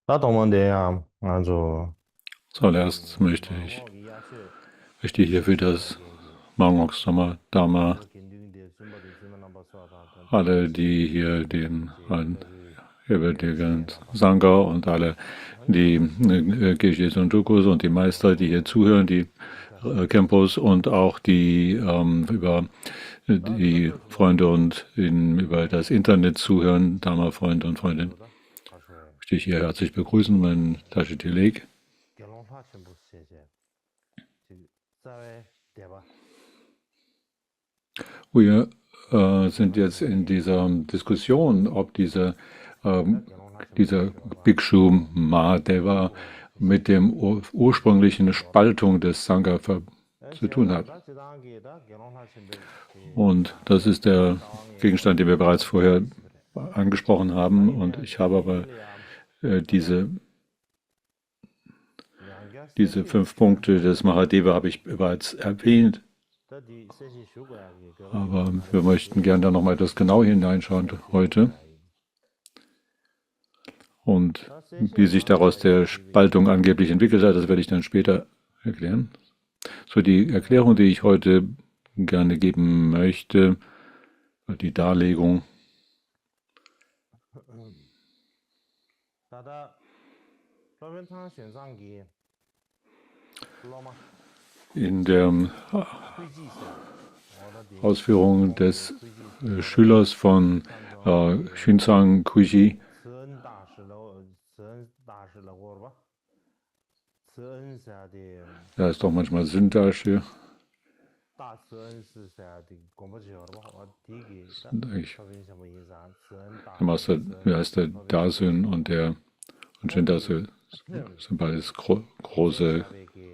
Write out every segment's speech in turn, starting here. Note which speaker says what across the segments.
Speaker 1: 나도 먼저
Speaker 2: Zuallererst möchte ich hier für das Mangok Dharma alle, die hier den jeweiligen Sangha und alle die Geshes und Dukus und die Meister, die hier zuhören, die Kempos und auch die über die Freunde und über das Internet zuhören, Dharma-Freunde und Freundinnen, möchte ich hier herzlich begrüßen, mein Tashi Lake. Wir sind jetzt in dieser Diskussion, ob dieser Bhikshu Mahadeva mit dem ursprünglichen Spaltung des Sangha zu tun hat. Und das ist der Gegenstand, den wir bereits vorher angesprochen haben. Und ich habe aber diese 5 Punkte des Mahadeva habe ich bereits erwähnt. Aber wir möchten gerne da nochmal etwas genau hineinschauen heute. Und wie sich daraus der Spaltung angeblich entwickelt hat, das werde ich dann später erklären. So, die Erklärung, die ich heute gerne geben möchte, die Darlegung. In der Ausführung des Schülers von Xuanzang Kuji, da ist doch manchmal Syntasch hier. Der Master, wie heißt der Dasun und der und Shindasu sind beides große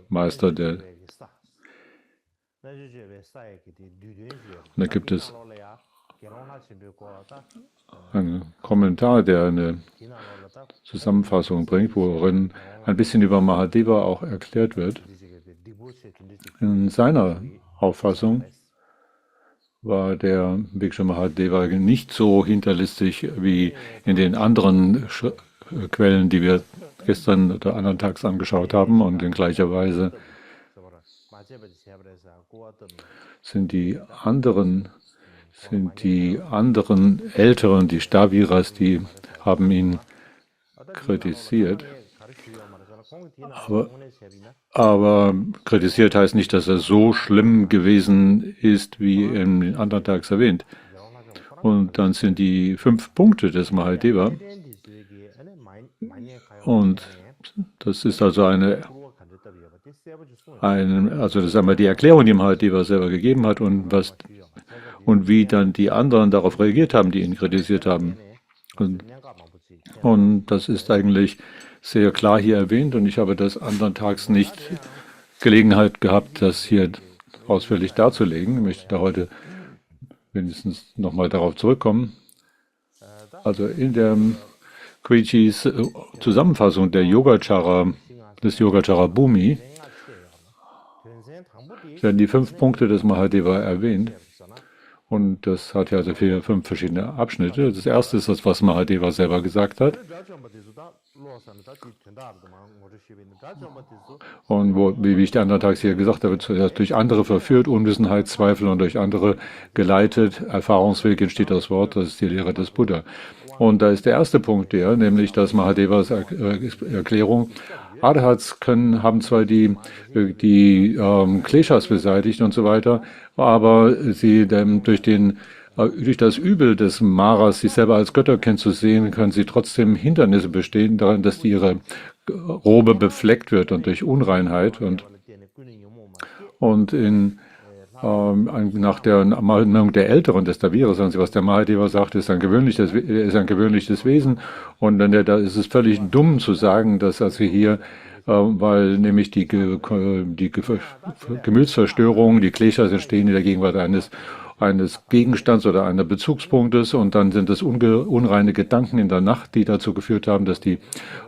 Speaker 2: Meister der. Und da gibt es einen Kommentar, der eine Zusammenfassung bringt, worin ein bisschen über Mahadeva auch erklärt wird. In seiner Auffassung war der Bhikshu Mahadeva nicht so hinterlistig wie in den anderen Quellen, die wir gestern oder anderen Tags angeschaut haben. Und in gleicher Weise sind die anderen Älteren, die Staviras, die haben ihn kritisiert. Aber kritisiert heißt nicht, dass er so schlimm gewesen ist, wie in den anderen Tags erwähnt. Und dann sind die 5 Punkte des Mahadeva. Und das ist also also das ist einmal die Erklärung, die Mahadeva selber gegeben hat und wie dann die anderen darauf reagiert haben, die ihn kritisiert haben. Und das ist eigentlich sehr klar hier erwähnt und ich habe das anderen Tags nicht Gelegenheit gehabt, das hier ausführlich darzulegen. Ich möchte da heute wenigstens nochmal darauf zurückkommen. Also in der Koichis Zusammenfassung des Yogacara Bhumi werden die 5 Punkte des Mahadeva erwähnt. Und das hat ja also 5 verschiedene Abschnitte. Das erste ist das, was Mahadeva selber gesagt hat. Und wie ich die anderen Tags hier gesagt habe, durch andere verführt, Unwissenheit, Zweifel und durch andere geleitet, Erfahrungsweg entsteht das Wort, das ist die Lehre des Buddha. Und da ist der erste Punkt nämlich dass Mahadevas Erklärung, Arhats haben zwar die Kleshas beseitigt und so weiter, aber sie durch das Übel des Maras, sich selber als Götterkind zu sehen, können sie trotzdem Hindernisse bestehen daran, dass ihre Robe befleckt wird und durch Unreinheit und nach der Meinung der Älteren des Taviras, sagen sie, was der Mahadeva sagt, ist ein gewöhnliches Wesen und dann da ist es völlig dumm zu sagen, dass also hier weil nämlich die Gemütsverstörungen, die Kleshas entstehen in der Gegenwart eines Gegenstands oder einer Bezugspunktes und dann sind es unreine Gedanken in der Nacht, die dazu geführt haben, dass die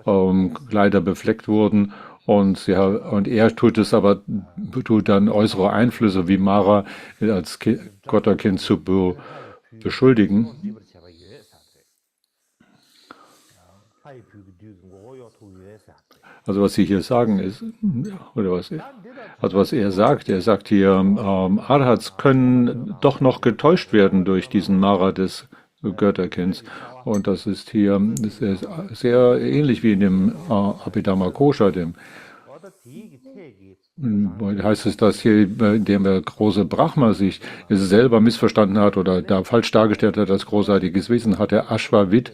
Speaker 2: Kleider befleckt wurden und er tut dann äußere Einflüsse wie Mara als Götterkind zu beschuldigen. Also was Sie hier sagen ist, oder was er sagt hier, Arhats können doch noch getäuscht werden durch diesen Mara des Götterkinds. Und das ist hier sehr, sehr ähnlich wie in dem Abhidhamma Kosha, dem heißt es, dass hier, indem der große Brahma sich selber missverstanden hat oder da falsch dargestellt hat als großartiges Wesen, hat der Ashvavid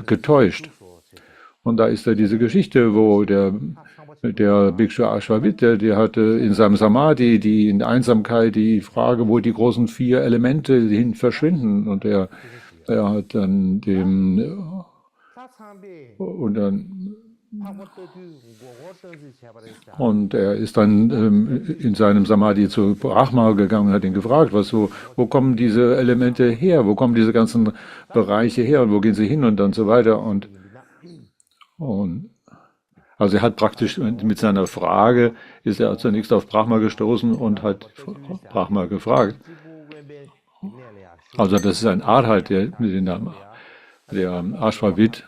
Speaker 2: getäuscht. Und da ist ja diese Geschichte, wo der Bhikshu Ashvavid, der hatte in seinem Samadhi, die in Einsamkeit, die Frage, wo die großen 4 Elemente hin verschwinden. Und er hat dann und er ist dann in seinem Samadhi zu Brahma gegangen und hat ihn gefragt, wo kommen diese Elemente her, wo kommen diese ganzen Bereiche her und wo gehen sie hin und so weiter. Und also er hat praktisch mit seiner Frage, ist er zunächst auf Brahma gestoßen und hat Brahma gefragt. Also das ist ein Arhat, der Ashvavid.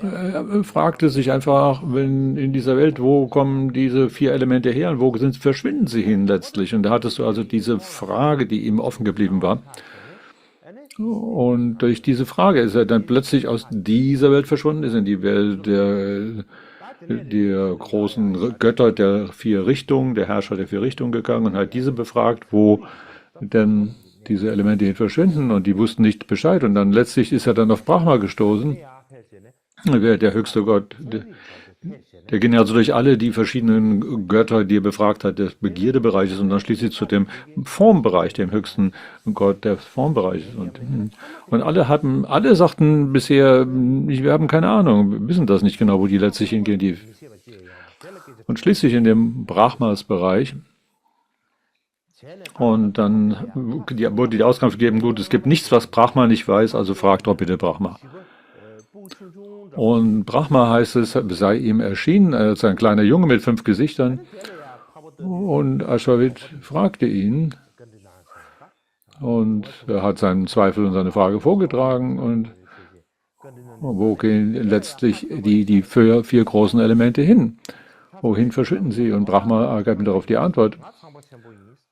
Speaker 2: Er fragte sich einfach, wenn in dieser Welt, wo kommen diese 4 Elemente her und verschwinden sie hin letztlich? Und da hattest du also diese Frage, die ihm offen geblieben war. Und durch diese Frage ist er dann plötzlich aus dieser Welt verschwunden, ist in die Welt der großen Götter der 4 Richtungen, der Herrscher der 4 Richtungen gegangen und hat diese befragt, wo denn diese Elemente hin verschwinden und die wussten nicht Bescheid. Und dann letztlich ist er dann auf Brahma gestoßen, der höchste Gott. Der ging also durch alle die verschiedenen Götter, die er befragt hat, des Begierdebereiches und dann schließlich zu dem Formbereich, dem höchsten Gott des Formbereiches. Und alle sagten bisher, wir haben keine Ahnung, wir wissen das nicht genau, wo die letztlich hingehen. Und schließlich in dem Brahmas-Bereich. Und dann wurde die Auskunft gegeben, gut, es gibt nichts, was Brahma nicht weiß, also fragt doch bitte Brahma. Und Brahma, heißt es, sei ihm erschienen, als ein kleiner Junge mit 5 Gesichtern. Und Ashvavid fragte ihn und er hat seinen Zweifel und seine Frage vorgetragen und wo gehen letztlich die 4 großen Elemente hin? Wohin verschwinden sie? Und Brahma gab ihm darauf die Antwort.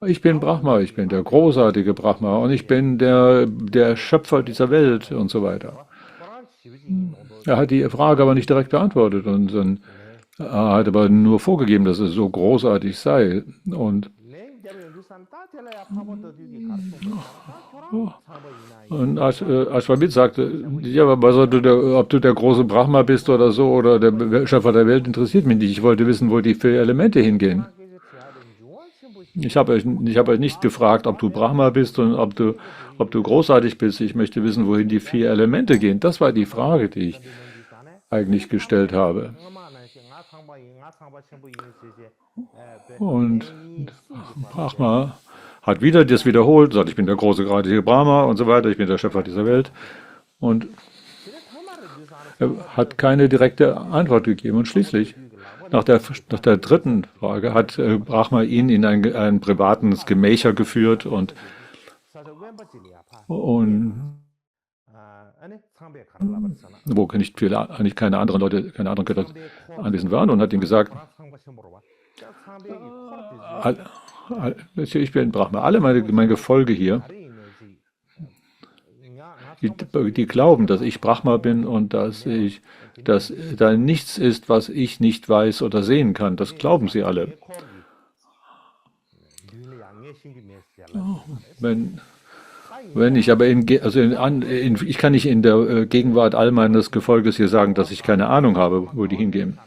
Speaker 2: Ich bin Brahma, ich bin der großartige Brahma und ich bin der Schöpfer dieser Welt und so weiter. Er hat die Frage aber nicht direkt beantwortet und dann hat aber nur vorgegeben, dass es so großartig sei. Und Ashvavid sagte, ja, aber ob du der große Brahma bist oder so oder der Schöpfer der Welt, interessiert mich nicht. Ich wollte wissen, wo die 4 Elemente hingehen. Ich habe euch nicht gefragt, ob du Brahma bist und ob du großartig bist. Ich möchte wissen, wohin die 4 Elemente gehen. Das war die Frage, die ich eigentlich gestellt habe. Und Brahma hat wieder das wiederholt, sagt, ich bin der großartige Brahma und so weiter, ich bin der Schöpfer dieser Welt. Und er hat keine direkte Antwort gegeben. Und schließlich, nach der 3. Frage, hat Brahma ihn in ein privates Gemächer geführt und wo eigentlich keine anderen Götter anwesend waren und hat ihm gesagt, ich bin Brahma, alle meine Gefolge hier, die glauben, dass ich Brahma bin und dass da nichts ist, was ich nicht weiß oder sehen kann. Das glauben sie alle. Wenn ich aber ich kann nicht in der Gegenwart all meines Gefolges hier sagen, dass ich keine Ahnung habe, wo die hingehen.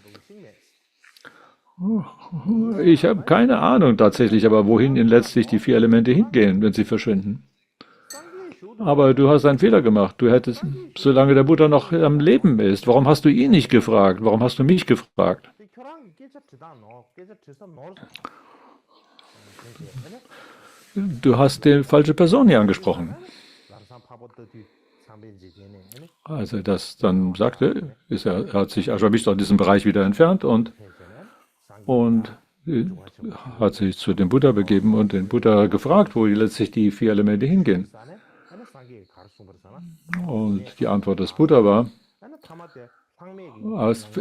Speaker 2: Ich habe keine Ahnung tatsächlich, aber wohin letztlich die 4 Elemente hingehen, wenn sie verschwinden. Aber du hast einen Fehler gemacht. Du hättest, solange der Buddha noch am Leben ist, warum hast du ihn nicht gefragt? Warum hast du mich gefragt? Du hast die falsche Person hier angesprochen. Als er das dann sagte, hat sich Ashvavid aus diesem Bereich wieder entfernt und hat sich zu dem Buddha begeben und den Buddha gefragt, wo letztlich die 4 Elemente hingehen. Und die Antwort des Buddha war,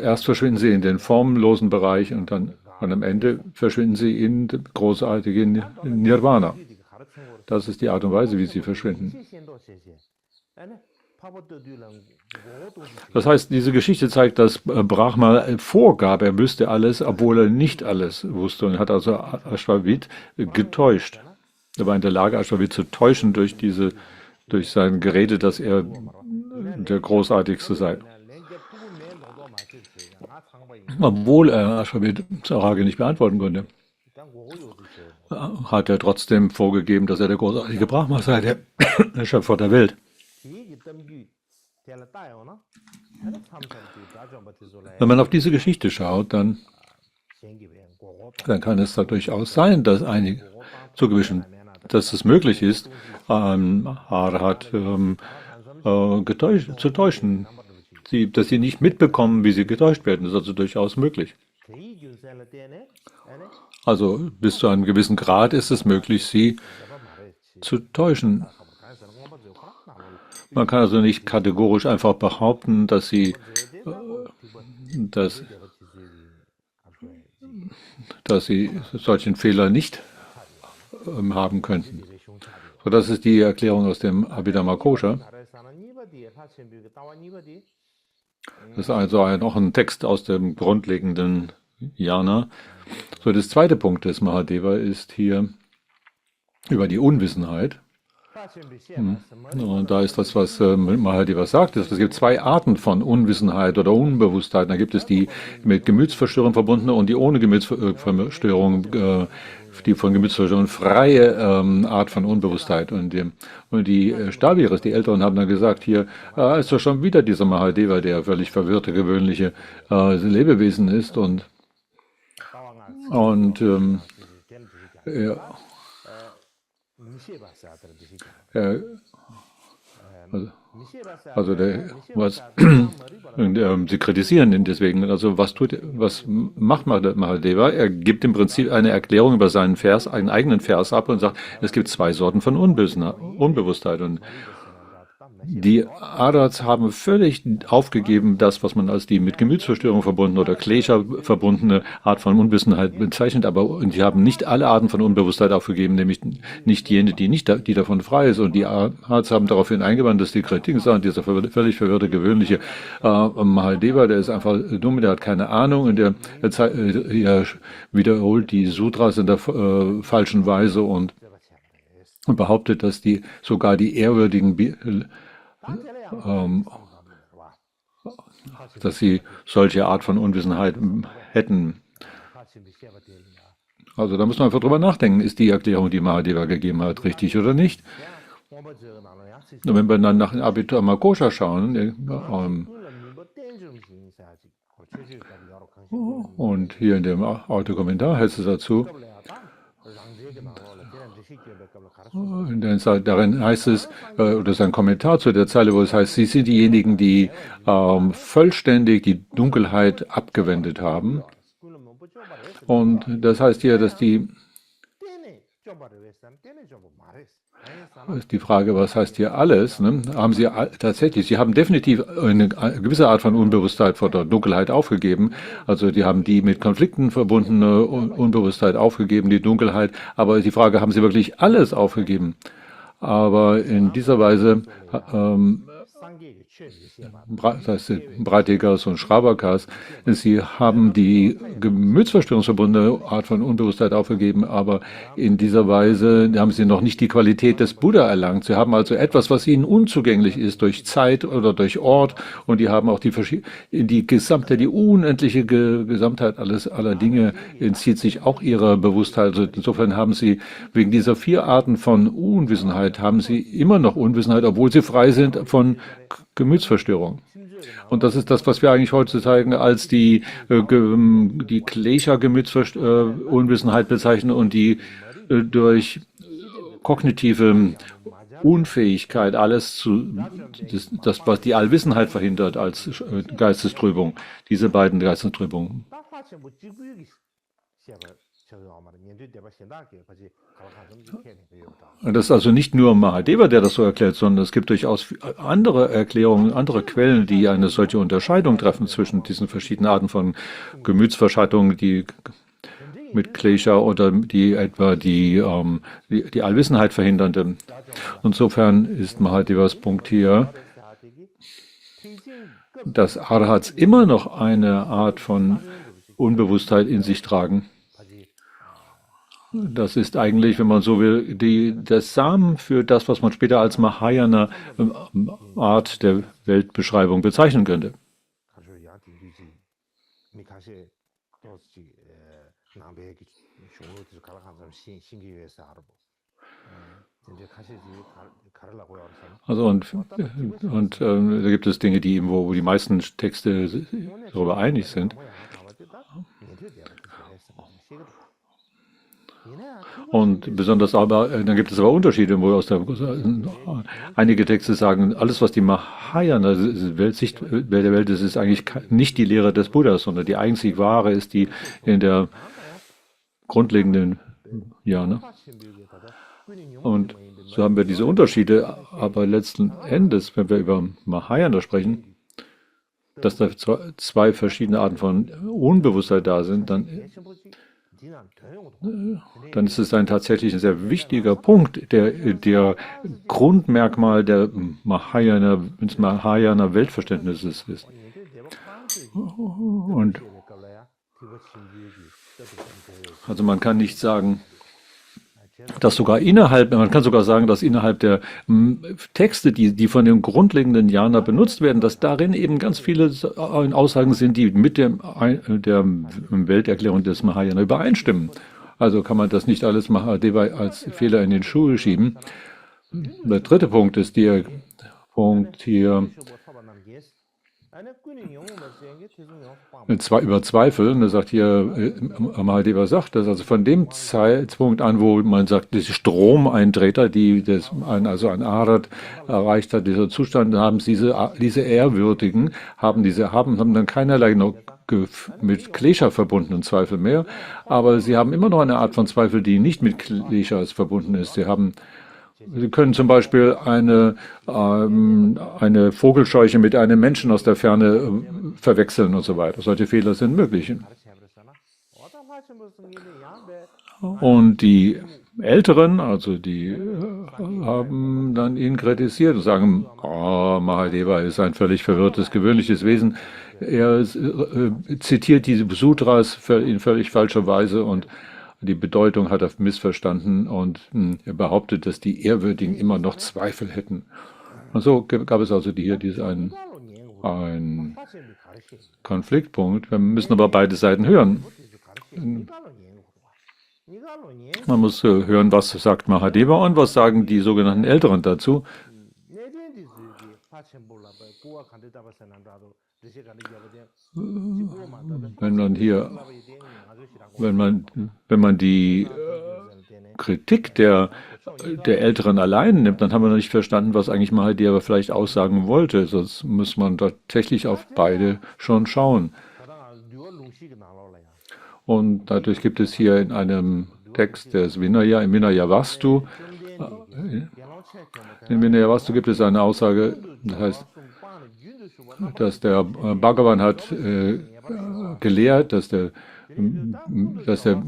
Speaker 2: erst verschwinden sie in den formlosen Bereich und dann am Ende verschwinden sie in dem großartigen Nirvana. Das ist die Art und Weise, wie sie verschwinden. Das heißt, diese Geschichte zeigt, dass Brahma vorgab, er wüsste alles, obwohl er nicht alles wusste und hat also Ashwavit getäuscht. Er war in der Lage, Ashwavit zu täuschen durch sein Gerede, dass er der Großartigste sei. Obwohl er Ashwavit Frage nicht beantworten konnte, hat er trotzdem vorgegeben, dass er der großartige Brahma sei, der Schöpfer der Welt. Wenn man auf diese Geschichte schaut, dann kann es da durchaus sein, dass dass es möglich ist, Arhat zu täuschen, dass sie nicht mitbekommen, wie sie getäuscht werden. Das ist also durchaus möglich. Also bis zu einem gewissen Grad ist es möglich, sie zu täuschen. Man kann also nicht kategorisch einfach behaupten, dass sie solchen Fehler nicht haben könnten. So, das ist die Erklärung aus dem Abhidhamma-Kosha. Das ist also noch ein Text aus dem grundlegenden Jnana. So, das zweite Punkt des Mahadeva ist hier über die Unwissenheit. Und da ist das, was Mahadeva sagt. Es gibt zwei Arten von Unwissenheit oder Unbewusstheit. Da gibt es die mit Gemütsverstörung verbundene und die ohne Gemütsverstörung, die von Gemütsverstörung freie Art von Unbewusstheit. Und die Stabiris, die Älteren, haben dann gesagt, hier ist doch schon wieder dieser Mahadeva, der völlig verwirrte, gewöhnliche Lebewesen ist. Sie kritisieren ihn deswegen. Also was macht Mahadeva? Er gibt im Prinzip eine Erklärung über einen eigenen Vers ab und sagt, es gibt zwei Sorten von Unbewusstheit. Und die Arhats haben völlig aufgegeben, das, was man als die mit Gemütsverstörung verbundene oder Klesha verbundene Art von Unwissenheit bezeichnet, aber sie haben nicht alle Arten von Unbewusstheit aufgegeben, nämlich nicht jene, die davon frei ist. Und die Arhats haben daraufhin eingewandt, dass die Kritiken sagen, dieser völlig verwirrte, gewöhnliche Mahadeva, der ist einfach dumm, der hat keine Ahnung und er wiederholt die Sutras in der falschen Weise und behauptet, dass sogar die ehrwürdigen dass sie solche Art von Unwissenheit hätten. Also da muss man einfach drüber nachdenken, ist die Erklärung, die Mahadeva gegeben hat, richtig oder nicht? Und wenn wir dann nach dem Abhidhamma-Kosha schauen, und hier in dem Autokommentar heißt es dazu, darin heißt es, oder das ist ein Kommentar zu der Zeile, wo es heißt, sie sind diejenigen, die vollständig die Dunkelheit abgewendet haben. Und das heißt hier, dass ist die Frage, was heißt hier alles? Ne? Haben Sie tatsächlich, Sie haben definitiv eine gewisse Art von Unbewusstheit vor der Dunkelheit aufgegeben. Also die haben die mit Konflikten verbundene Unbewusstheit aufgegeben, die Dunkelheit. Aber die Frage, haben Sie wirklich alles aufgegeben? Aber in dieser Weise, das heißt Bratikas und Shravakas, sie haben die gemütsverstörungsverbundene Art von Unbewusstheit aufgegeben, aber in dieser Weise haben sie noch nicht die Qualität des Buddha erlangt. Sie haben also etwas, was ihnen unzugänglich ist durch Zeit oder durch Ort, und die haben auch die unendliche Gesamtheit aller Dinge entzieht sich auch ihrer Bewusstheit. Also insofern haben sie wegen dieser 4 Arten von Unwissenheit, haben sie immer noch Unwissenheit, obwohl sie frei sind von Gemütsverstörung. Und das ist das, was wir eigentlich heutzutage als die Klesha-Unwissenheit bezeichnen und die durch kognitive Unfähigkeit, was die Allwissenheit verhindert als Geistestrübung, diese beiden Geistestrübungen. Das ist also nicht nur Mahadeva, der das so erklärt, sondern es gibt durchaus andere Erklärungen, andere Quellen, die eine solche Unterscheidung treffen zwischen diesen verschiedenen Arten von Gemütsverschattungen, die mit Klesha oder die etwa die Allwissenheit verhindernde. Insofern ist Mahadevas Punkt hier, dass Arhats immer noch eine Art von Unbewusstheit in sich tragen. Das ist eigentlich, wenn man so will, das Samen für das, was man später als Mahayana Art der Weltbeschreibung bezeichnen könnte. Also da gibt es Dinge, wo die meisten Texte darüber einig sind. Und besonders aber, dann gibt es aber Unterschiede, wo einige Texte sagen, alles, was die Mahayana Sicht der Welt ist eigentlich nicht die Lehre des Buddhas, sondern die einzig wahre ist die in der grundlegenden Jnana. Und so haben wir diese Unterschiede, aber letzten Endes, wenn wir über Mahayana sprechen, dass da zwei verschiedene Arten von Unbewusstheit da sind, dann ist es tatsächlich ein sehr wichtiger Punkt, der Grundmerkmal des Mahayana Weltverständnisses ist. Und also man kann nicht sagen, dass man kann sogar sagen, dass innerhalb der Texte, die von dem grundlegenden Jnana benutzt werden, dass darin eben ganz viele Aussagen sind, die mit der Welterklärung des Mahayana übereinstimmen. Also kann man das nicht alles Mahadeva als Fehler in den Schuh schieben. Der dritte Punkt ist der Punkt hier über Zweifel. Und er sagt hier, Mahadeva sagt das, also von dem Zeitpunkt an, wo man sagt, diese Stromeintreter, also ein Arhat erreicht hat, dieser Zustand, haben diese Ehrwürdigen, haben dann keinerlei noch mit Klesha verbundenen Zweifel mehr, aber sie haben immer noch eine Art von Zweifel, die nicht mit Klesha verbunden ist. Sie können zum Beispiel eine Vogelscheuche mit einem Menschen aus der Ferne verwechseln und so weiter. Solche Fehler sind möglich. Und die Älteren, also die haben dann ihn kritisiert und sagen, Mahadeva ist ein völlig verwirrtes, gewöhnliches Wesen. Er zitiert diese Sutras in völlig falscher Weise und die Bedeutung hat er missverstanden und er behauptet, dass die Ehrwürdigen immer noch Zweifel hätten. Und so gab es also hier einen Konfliktpunkt. Wir müssen aber beide Seiten hören. Man muss hören, was sagt Mahadeva und was sagen die sogenannten Älteren dazu. Wenn man die Kritik der Älteren allein nimmt, dann haben wir noch nicht verstanden, was eigentlich Mahadeva vielleicht aussagen wollte. Sonst muss man tatsächlich auf beide schon schauen. Und dadurch gibt es hier in einem Text des Vinaya, im Vinayavastu, in Vinayavastu gibt es eine Aussage, das heißt, dass der Bhagavan hat gelehrt, dass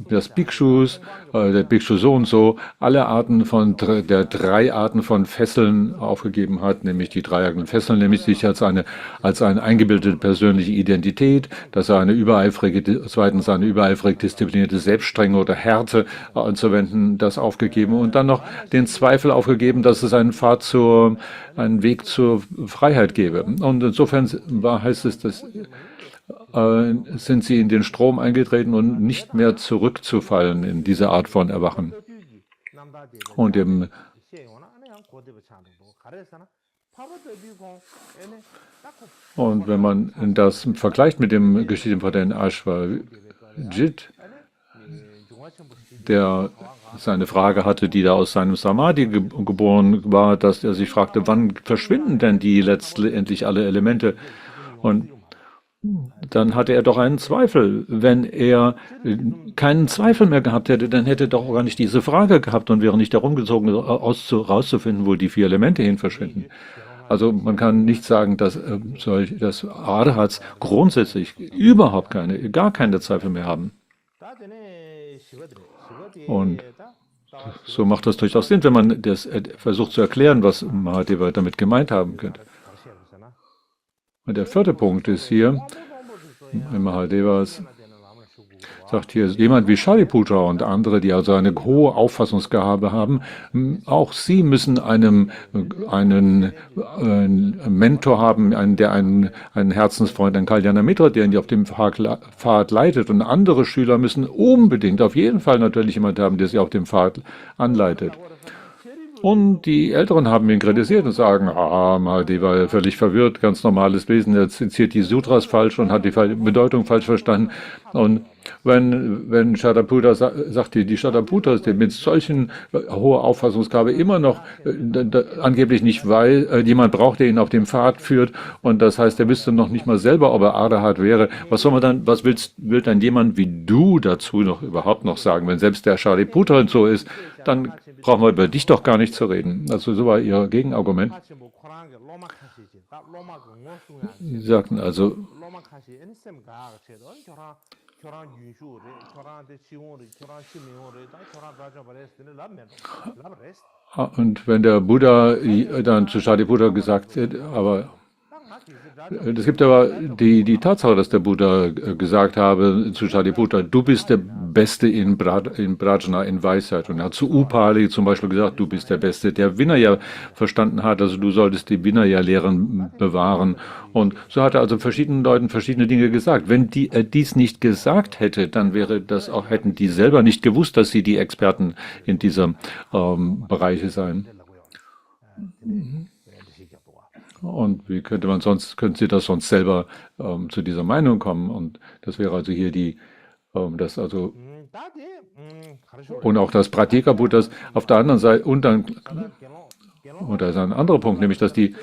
Speaker 2: das Bhikshus, der Bhikshu so und so, alle Arten der drei Arten von Fesseln aufgegeben hat, nämlich die dreieigenen Fesseln, nämlich sich als eine eingebildete persönliche Identität, dass er zweitens eine übereifrig disziplinierte Selbststrenge oder Härte anzuwenden, das aufgegeben und dann noch den Zweifel aufgegeben, dass es einen Weg zur Freiheit gäbe. Und insofern heißt es, dass sind sie in den Strom eingetreten und nicht mehr zurückzufallen in diese Art von Erwachen. Und wenn man das vergleicht mit dem Geschichte von den Ashwajit, der seine Frage hatte, die da aus seinem Samadhi geboren war, dass er sich fragte, wann verschwinden denn die letztendlich alle Elemente? Und dann hatte er doch einen Zweifel. Wenn er keinen Zweifel mehr gehabt hätte, dann hätte er doch gar nicht diese Frage gehabt und wäre nicht herumgezogen, rauszufinden, wo die vier Elemente hin verschwinden. Also man kann nicht sagen, dass Arhats grundsätzlich überhaupt gar keine Zweifel mehr haben. Und so macht das durchaus Sinn, wenn man das versucht zu erklären, was Mahadeva damit gemeint haben könnte. Und der vierte Punkt ist hier, in Mahadevas sagt hier jemand wie Shariputra und andere, die also eine hohe Auffassungsgabe haben, auch sie müssen einen Mentor haben, einen Herzensfreund, einen Kalyana Mitra, der ihn auf dem Pfad leitet. Und andere Schüler müssen unbedingt, auf jeden Fall natürlich jemand haben, der sie auf dem Pfad anleitet. Und die Älteren haben ihn kritisiert und sagen, Mahadeva war völlig verwirrt, ganz normales Wesen, er zitiert die Sutras falsch und hat die Bedeutung falsch verstanden. Und wenn Shadaputa sagt, die Shadaputras, die mit solchen hoher Auffassungsgabe immer noch angeblich nicht weiß, jemand braucht, der ihn auf dem Pfad führt, und das heißt, er wüsste noch nicht mal selber, ob er Arahat wäre. Was will dann jemand wie du dazu noch überhaupt noch sagen? Wenn selbst der Shariputra so ist, dann brauchen wir über dich doch gar nicht zu reden. Also so war ihr Gegenargument. Sie sagten also, und wenn der Buddha dann zu Shariputra gesagt hat, aber es gibt aber die Tatsache, dass der Buddha gesagt habe zu Shariputra, du bist der Beste in Prajna, in Weisheit. Und er hat zu Upali zum Beispiel gesagt, du bist der Beste, der Vinaya verstanden hat, also du solltest die Vinaya-Lehren bewahren. Und so hat er also verschiedenen Leuten verschiedene Dinge gesagt. Wenn er dies nicht gesagt hätte, dann hätten die selber nicht gewusst, dass sie die Experten in diesem Bereiche seien. Und wie könnten Sie das sonst selber zu dieser Meinung kommen? Und das wäre also hier und auch das Pratyeka Buddhas auf der anderen Seite, und da ist ein anderer Punkt, nämlich, dass die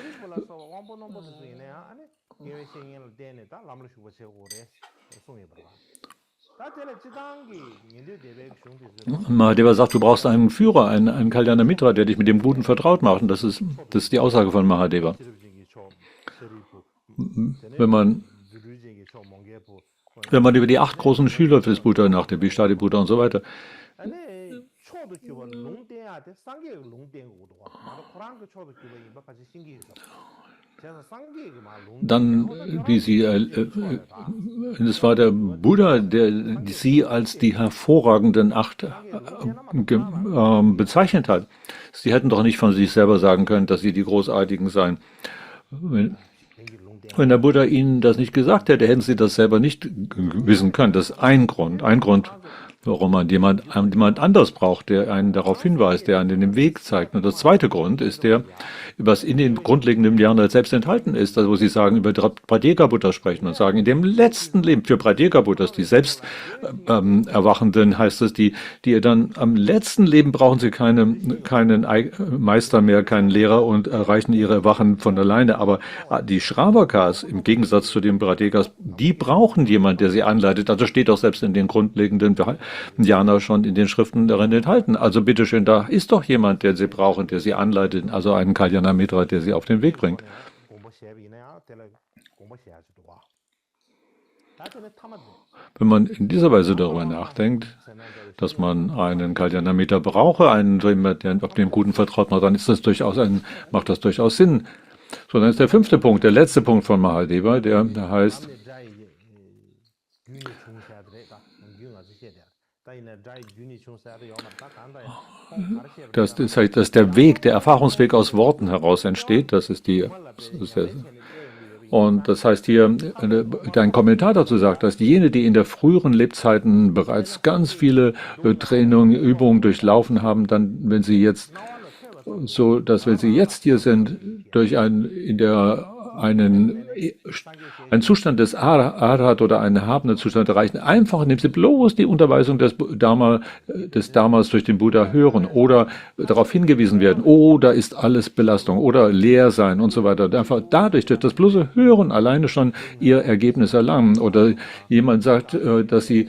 Speaker 2: Mahadeva sagt, du brauchst einen Führer, einen Kalyana Mitra, der dich mit dem Guten vertraut macht. Und das ist die Aussage von Mahadeva. Wenn man über die 8 großen Schüler des Buddha nachdenkt, wie Shariputra und so weiter, dann, es war der Buddha, der sie als die hervorragenden 8 bezeichnet hat. Sie hätten doch nicht von sich selber sagen können, dass sie die Großartigen seien. Wenn der Buddha ihnen das nicht gesagt hätte, hätten sie das selber nicht wissen können. Das ist ein Grund, warum man jemand anders braucht, der einen darauf hinweist, der einen den Weg zeigt. Und der zweite Grund ist was in den grundlegenden Jnana selbst enthalten ist, also wo sie sagen, über Pratyeka Buddha sprechen und sagen, in dem letzten Leben, für Pratyeka Buddhas, die selbst Erwachenden, heißt es, die dann am letzten Leben brauchen sie keinen Meister mehr, keinen Lehrer, und erreichen ihre Erwachen von alleine. Aber die Shravakas, im Gegensatz zu den Pratyekas, die brauchen jemanden, der sie anleitet. Also steht doch selbst in den grundlegenden Jnana schon in den Schriften darin enthalten. Also bitteschön, da ist doch jemand, der sie brauchen, der sie anleitet, also einen Kalyana Mitra, der sie auf den Weg bringt. Wenn man in dieser Weise darüber nachdenkt, dass man einen Kalyana Mitra brauche, der auf den Guten vertraut macht, dann macht das durchaus Sinn. So, dann ist der 5. Punkt, der letzte Punkt von Mahadeva, der heißt, dass der Weg, der Erfahrungsweg aus Worten heraus entsteht. Und das heißt hier, dein Kommentar dazu sagt, dass jene, die in der früheren Lebzeiten bereits ganz viele Trainungen, Übungen durchlaufen haben, dann, wenn sie jetzt hier sind, durch einen einen Zustand des Arhat oder einen erhabenen Zustand erreichen, einfach indem sie bloß die Unterweisung des Dharmas durch den Buddha hören oder darauf hingewiesen werden, oh, da ist alles Belastung oder Leersein und so weiter. Und einfach dadurch, durch das bloße Hören alleine schon ihr Ergebnis erlangen. Oder jemand sagt, dass sie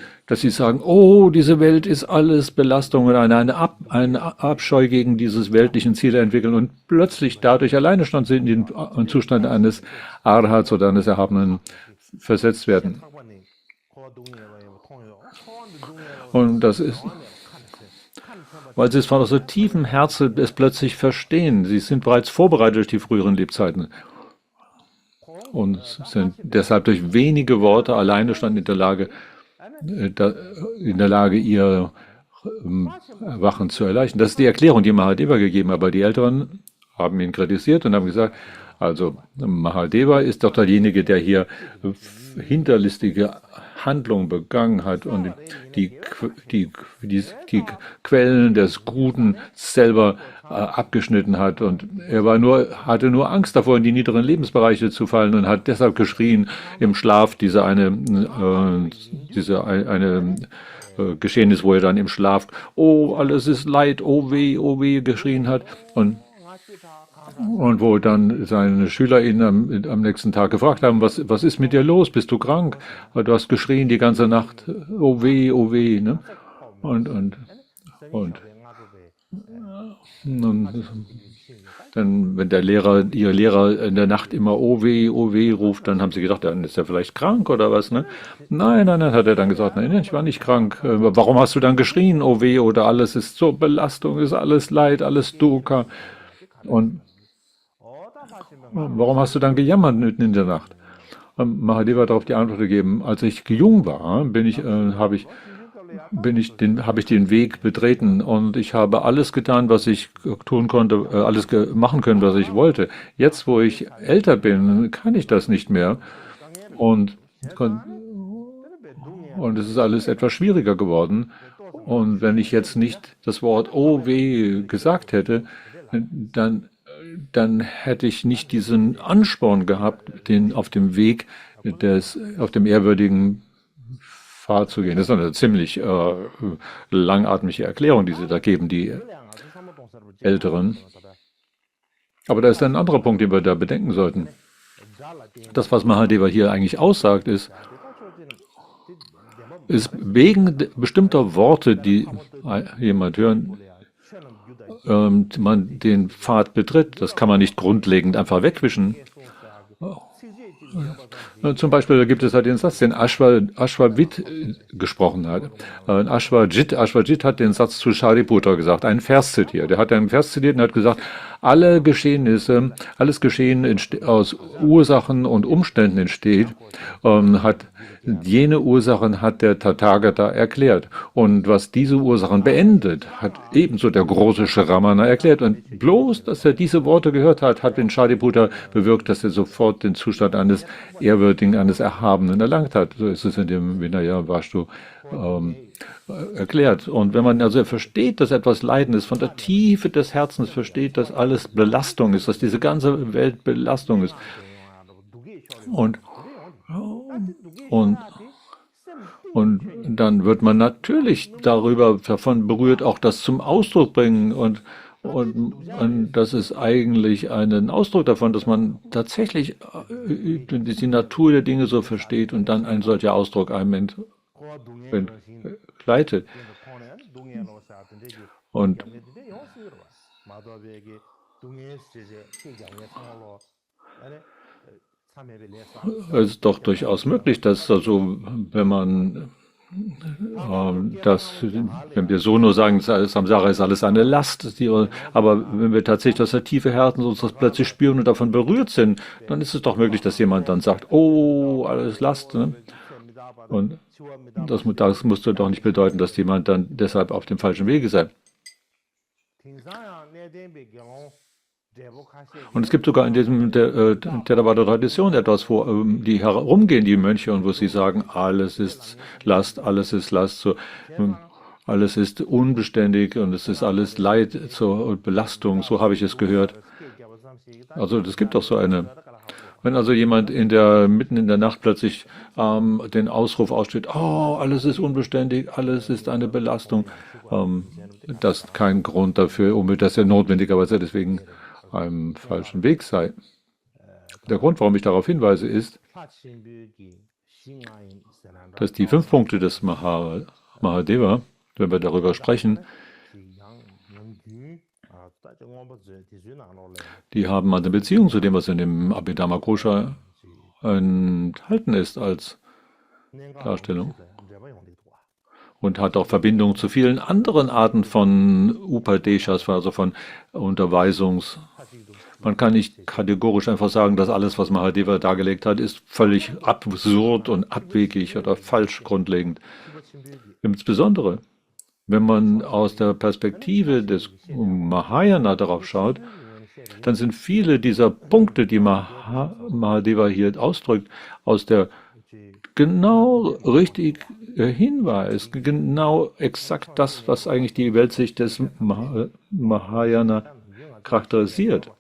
Speaker 2: sagen, oh, diese Welt ist alles Belastung und einen Abscheu gegen dieses weltlichen Ziel entwickeln und plötzlich dadurch alleine schon in den Zustand eines Arhats oder eines Erhabenen versetzt werden. Und das ist, weil sie es von so tiefem Herzen es plötzlich verstehen. Sie sind bereits vorbereitet durch die früheren Lebzeiten und sind deshalb durch wenige Worte alleine schon in der Lage, ihr Erwachen zu erleichtern. Das ist die Erklärung, die Mahadeva gegeben hat, aber die Älteren haben ihn kritisiert und haben gesagt, also Mahadeva ist doch derjenige, der hier hinterlistige Handlungen begangen hat und die Quellen des Guten selber abgeschnitten hat. Und er hatte nur Angst davor, in die niederen Lebensbereiche zu fallen und hat deshalb geschrien im Schlaf, Geschehnis, wo er dann im Schlaf, oh, alles ist Leid, oh weh, geschrien hat. Und wo dann seine Schüler ihn am nächsten Tag gefragt haben, was ist mit dir los? Bist du krank? Du hast geschrien die ganze Nacht, oh weh, ne? Und dann, wenn ihr Lehrer in der Nacht immer oh weh ruft, dann haben sie gedacht, dann ist er vielleicht krank oder was, ne? Nein, hat er dann gesagt, nein, ich war nicht krank. Warum hast du dann geschrien, oh weh, oder alles ist so Belastung, ist alles Leid, alles Dukkha? Und warum hast du dann gejammert mitten in der Nacht? Mahadeva hat darauf die Antwort gegeben, als ich jung war, habe ich den Weg betreten und ich habe alles getan, was ich tun konnte, alles machen können, was ich wollte. Jetzt, wo ich älter bin, kann ich das nicht mehr und es ist alles etwas schwieriger geworden. Und wenn ich jetzt nicht das Wort oh weh gesagt hätte, dann hätte ich nicht diesen Ansporn gehabt, auf dem Weg auf dem ehrwürdigen Pfad zu gehen. Das ist eine ziemlich langatmige Erklärung, die sie da geben, die Älteren. Aber da ist ein anderer Punkt, den wir da bedenken sollten. Das, was Mahadeva hier eigentlich aussagt, ist wegen bestimmter Worte, die jemand hören, man den Pfad betritt. Das kann man nicht grundlegend einfach wegwischen. Zum Beispiel da gibt es halt den Satz, den Ashwavit gesprochen hat. Ashwajit hat den Satz zu Shariputra gesagt, einen Vers zitiert. Er hat einen Vers zitiert und hat gesagt, alles Geschehen aus Ursachen und Umständen entsteht, jene Ursachen hat der Tathagata erklärt. Und was diese Ursachen beendet, hat ebenso der große Shramana erklärt. Und bloß, dass er diese Worte gehört hat, hat den Shariputra bewirkt, dass er sofort den Zustand eines Ehrwürdigen, eines Erhabenen erlangt hat. So ist es in dem Vinaya Vastu erklärt. Und wenn man also versteht, dass etwas Leiden ist, von der Tiefe des Herzens versteht, dass alles Belastung ist, dass diese ganze Welt Belastung ist. Und dann wird man natürlich davon berührt, auch das zum Ausdruck bringen. Und das ist eigentlich ein Ausdruck davon, dass man tatsächlich die Natur der Dinge so versteht und dann ein solcher Ausdruck einem entgleitet. Und es ist doch durchaus möglich, dass also, wenn wir so nur sagen, Samsara ist alles eine Last, aber wenn wir tatsächlich aus der Tiefe Herzen uns das plötzlich spüren und davon berührt sind, dann ist es doch möglich, dass jemand dann sagt, oh, alles Last. Ne? Und das musste doch nicht bedeuten, dass jemand dann deshalb auf dem falschen Wege sei. Und es gibt sogar in diesem Theravada-Tradition etwas, wo die herumgehen, die Mönche, und wo sie sagen, alles ist Last, so, alles ist unbeständig und es ist alles Leid und Belastung, so habe ich es gehört. Also es gibt auch so eine Wenn also jemand mitten in der Nacht plötzlich den Ausruf aussteht, oh, alles ist unbeständig, alles ist eine Belastung, das ist kein Grund dafür, dass er notwendigerweise deswegen einem falschen Weg sei. Der Grund, warum ich darauf hinweise, ist, dass die 5 Punkte des Mahadeva, wenn wir darüber sprechen, die haben eine Beziehung zu dem, was in dem Abhidharma Kosha enthalten ist als Darstellung. Und hat auch Verbindung zu vielen anderen Arten von Upadeshas, also von Unterweisungs. Man kann nicht kategorisch einfach sagen, dass alles, was Mahadeva dargelegt hat, ist völlig absurd und abwegig oder falsch grundlegend. Insbesondere, wenn man aus der Perspektive des Mahayana darauf schaut, dann sind viele dieser Punkte, die Mahadeva hier ausdrückt, aus der genau richtig Hinweis, genau exakt das, was eigentlich die Weltsicht des Mahayana charakterisiert.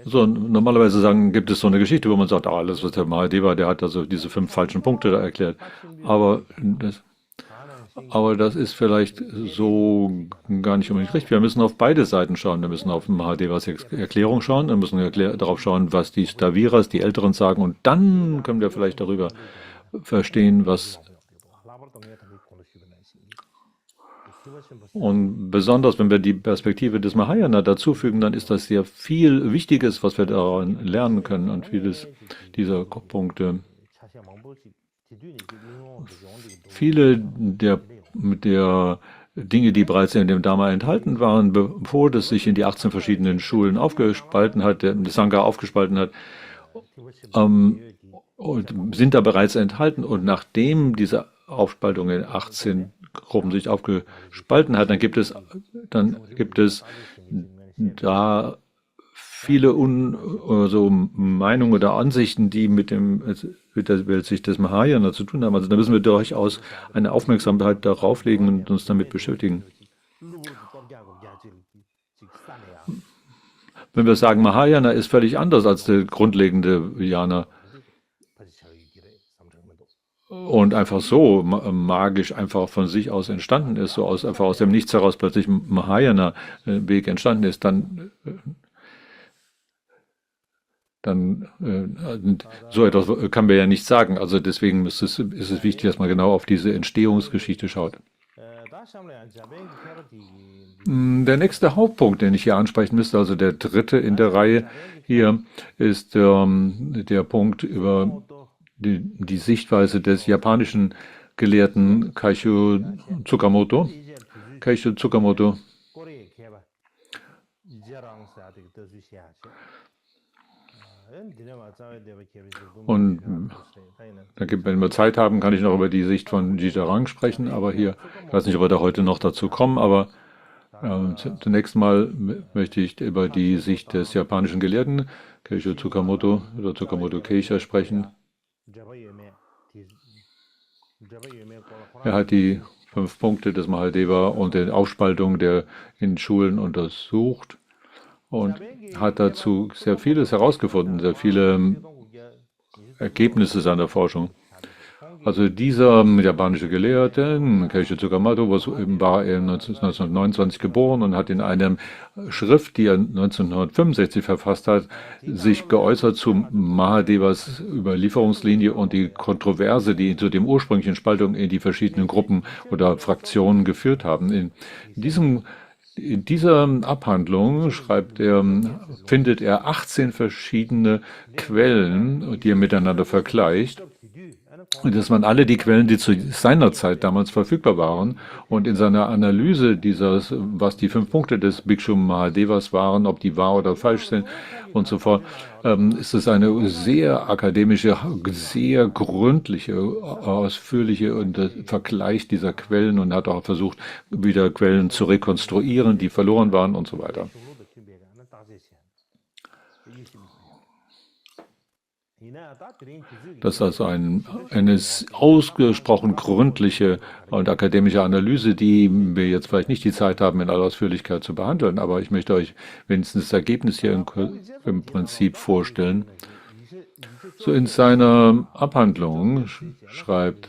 Speaker 2: So, normalerweise gibt es so eine Geschichte, wo man sagt, alles, was der Mahadeva, der hat also diese 5 falschen Punkte da erklärt. Aber das ist vielleicht so gar nicht unbedingt richtig. Wir müssen auf beide Seiten schauen. Wir müssen auf Mahadevas Erklärung schauen, wir müssen darauf schauen, was die Staviras, die Älteren sagen, und dann können wir vielleicht darüber verstehen, was. Und besonders, wenn wir die Perspektive des Mahayana dazufügen, dann ist das sehr viel Wichtiges, was wir daran lernen können, und vieles dieser Punkte. Viele der Dinge, die bereits in dem Dharma enthalten waren, bevor das sich in die 18 verschiedenen Schulen aufgespalten hat, der Sangha aufgespalten hat, und sind da bereits enthalten. Und nachdem diese Aufspaltung in 18 Gruppen sich aufgespalten hat, dann gibt es da viele Meinungen oder Ansichten, die mit der Weltsicht des Mahayana zu tun haben. Also da müssen wir durchaus eine Aufmerksamkeit darauf legen und uns damit beschäftigen. Wenn wir sagen, Mahayana ist völlig anders als der grundlegende Vijnana und einfach so magisch einfach von sich aus entstanden ist, einfach aus dem Nichts heraus plötzlich Mahayana-Weg entstanden ist, dann so etwas kann man ja nicht sagen. Also deswegen ist es wichtig, dass man genau auf diese Entstehungsgeschichte schaut. Der nächste Hauptpunkt, den ich hier ansprechen müsste, also der dritte in der Reihe hier, ist der Punkt über die Sichtweise des japanischen Gelehrten Kaisho Tsukamoto. Kaisho Tsukamoto und wenn wir Zeit haben, kann ich noch über die Sicht von Jijarang sprechen, aber hier, ich weiß nicht, ob wir da heute noch dazu kommen, aber zunächst mal möchte ich über die Sicht des japanischen Gelehrten Kaisho Tsukamoto oder Tsukamoto Keisha sprechen. Er hat die 5 Punkte des Mahadeva und die Aufspaltung in Schulen untersucht und hat dazu sehr vieles herausgefunden, sehr viele Ergebnisse seiner Forschung. Also dieser japanische Gelehrte, Kaisho Tsukamoto, war 1929 geboren und hat in einer Schrift, die er 1965 verfasst hat, sich geäußert zu Mahadevas Überlieferungslinie und die Kontroverse, die zu dem ursprünglichen Spaltung in die verschiedenen Gruppen oder Fraktionen geführt haben. In dieser Abhandlung findet er 18 verschiedene Quellen, die er miteinander vergleicht. Und das waren alle die Quellen, die zu seiner Zeit damals verfügbar waren. Und in seiner Analyse was die 5 Punkte des Bhikshu Mahadevas waren, ob die wahr oder falsch sind und so fort, ist es eine sehr akademische, sehr gründliche, ausführliche Vergleich dieser Quellen und hat auch versucht, wieder Quellen zu rekonstruieren, die verloren waren und so weiter. Das ist also eine ausgesprochen gründliche und akademische Analyse, die wir jetzt vielleicht nicht die Zeit haben, in aller Ausführlichkeit zu behandeln, aber ich möchte euch wenigstens das Ergebnis hier im Prinzip vorstellen. So in seiner Abhandlung schreibt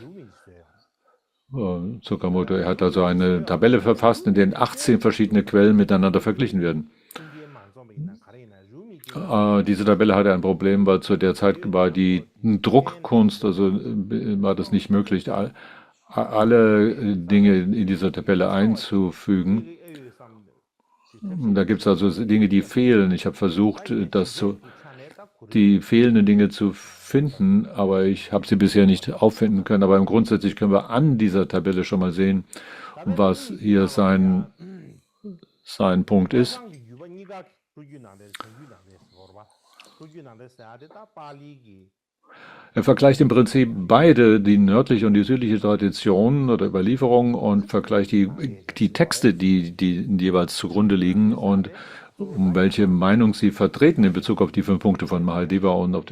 Speaker 2: Tsukamoto, er hat also eine Tabelle verfasst, in der 18 verschiedene Quellen miteinander verglichen werden. Diese Tabelle hatte ein Problem, weil zu der Zeit war die Druckkunst, also war das nicht möglich, alle Dinge in dieser Tabelle einzufügen. Da gibt es also Dinge, die fehlen. Ich habe versucht, die fehlenden Dinge zu finden, aber ich habe sie bisher nicht auffinden können. Aber grundsätzlich können wir an dieser Tabelle schon mal sehen, was hier sein Punkt ist. Er vergleicht im Prinzip beide, die nördliche und die südliche Tradition oder Überlieferung und vergleicht die Texte, die jeweils zugrunde liegen und um welche Meinung sie vertreten in Bezug auf die 5 Punkte von Mahadeva und auf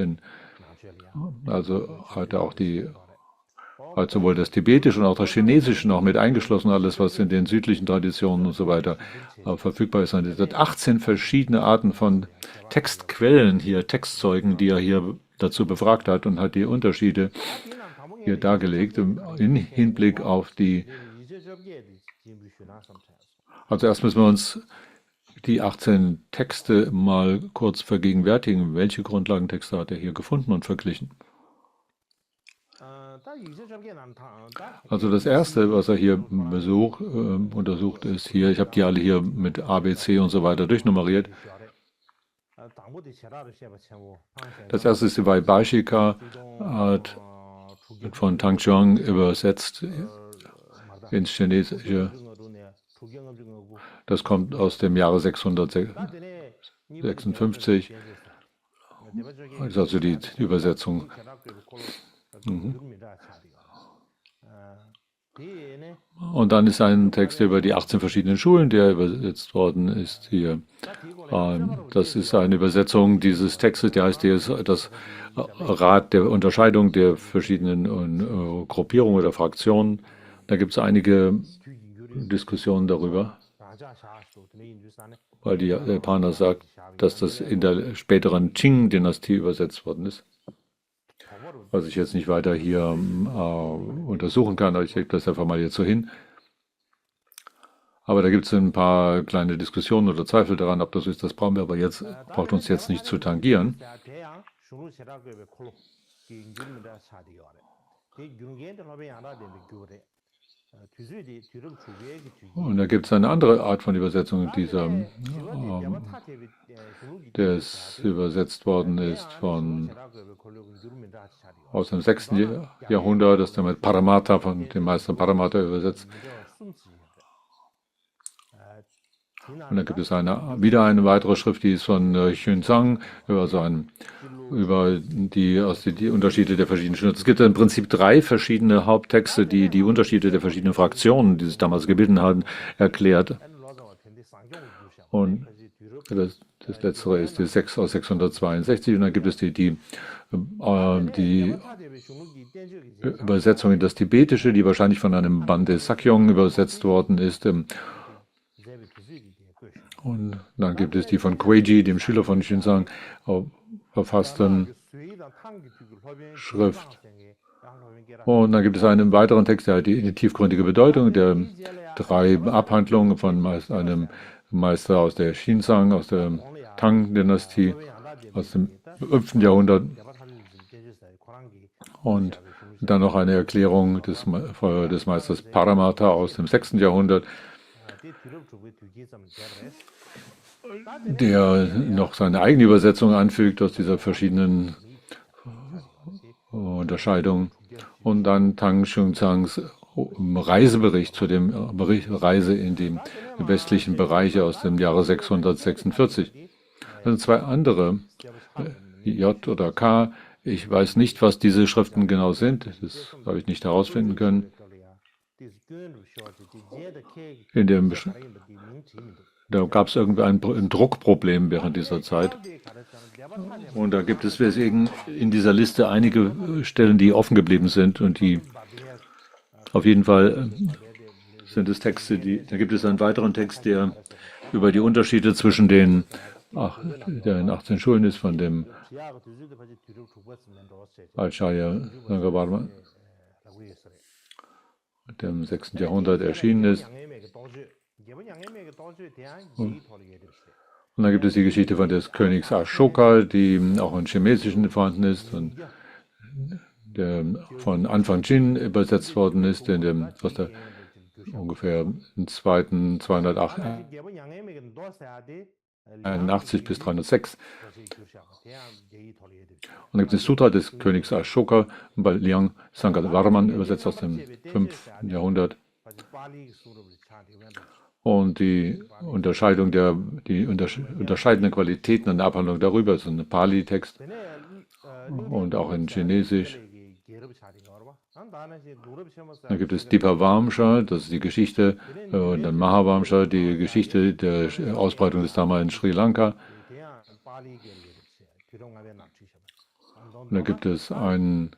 Speaker 2: also hat er auch hat sowohl das Tibetische und auch das Chinesische noch mit eingeschlossen, alles was in den südlichen Traditionen und so weiter verfügbar ist. Und es hat 18 verschiedene Arten von Textquellen hier, Textzeugen, die er hier dazu befragt hat und hat die Unterschiede hier dargelegt im Hinblick auf Also erst müssen wir uns die 18 Texte mal kurz vergegenwärtigen. Welche Grundlagentexte hat er hier gefunden und verglichen? Also das erste, was er hier untersucht, ist hier, ich habe die alle hier mit A, B, C und so weiter durchnummeriert. Das erste ist die Vaibhashika, hat von Tang Chuang übersetzt ins Chinesische. Das kommt aus dem Jahre 656. Das ist also die Übersetzung. Und dann ist ein Text über die 18 verschiedenen Schulen, der übersetzt worden ist hier. Das ist eine Übersetzung dieses Textes, der heißt das Rad der Unterscheidung der verschiedenen Gruppierungen oder Fraktionen. Da gibt es einige Diskussionen darüber, weil die Japaner sagt, dass das in der späteren Qing-Dynastie übersetzt worden ist. Was ich jetzt nicht weiter hier untersuchen kann, aber ich lege das einfach mal jetzt so hin. Aber da gibt es ein paar kleine Diskussionen oder Zweifel daran, ob das ist. Das brauchen wir aber jetzt, braucht uns jetzt nicht zu tangieren. Und da gibt es eine andere Art von Übersetzung, der übersetzt worden ist aus dem 6. Jahrhundert, das ist mit Paramattha, von dem Meister Paramattha übersetzt. Und dann gibt es wieder eine weitere Schrift, die ist von Xuanzang, über die Unterschiede der verschiedenen Schulen. Es gibt im Prinzip 3 verschiedene Haupttexte, die die Unterschiede der verschiedenen Fraktionen, die sich damals gebildet haben, erklärt. Und das letztere ist die 6 aus 662 und dann gibt es die Übersetzung in das Tibetische, die wahrscheinlich von einem Bande Sakyong übersetzt worden ist. Und dann gibt es die von Kueji, dem Schüler von Xuanzang, verfassten Schrift. Und dann gibt es einen weiteren Text, der hat die tiefgründige Bedeutung der 3 Abhandlungen von einem Meister aus der Xinzang, aus der Tang-Dynastie, aus dem 5. Jahrhundert. Und dann noch eine Erklärung des Meisters Paramattha aus dem 6. Jahrhundert, der noch seine eigene Übersetzung anfügt aus dieser verschiedenen Unterscheidung. Und dann Tang Xuanzangs Reisebericht zu dem Reise in die westlichen Bereiche aus dem Jahre 646. Das sind 2 andere, J oder K. Ich weiß nicht, was diese Schriften genau sind. Das habe ich nicht herausfinden können. Da gab es irgendwie ein Druckproblem während dieser Zeit. Und da gibt es deswegen in dieser Liste einige Stellen, die offen geblieben sind und die auf jeden Fall sind es Texte, da gibt es einen weiteren Text, der über die Unterschiede zwischen der in 18 Schulen ist, von dem Acharya Sanghavarma, der im 6. Jahrhundert erschienen ist. Und dann gibt es die Geschichte von des Königs Ashoka, die auch im Chinesischen vorhanden ist und der von Anfang Jin übersetzt worden ist, aus der ungefähr im 281 bis 306. Und dann gibt es das Sutra des Königs Ashoka bei Liang Sanghavarman, übersetzt aus dem 5. Jahrhundert. Und die unterscheidenden Qualitäten und Abhandlung darüber ist ein Pali-Text und auch in Chinesisch. Dann gibt es Dipavamsha, das ist die Geschichte, und dann Mahavamsha, die Geschichte der Ausbreitung des Dharma in Sri Lanka. Und dann gibt es einen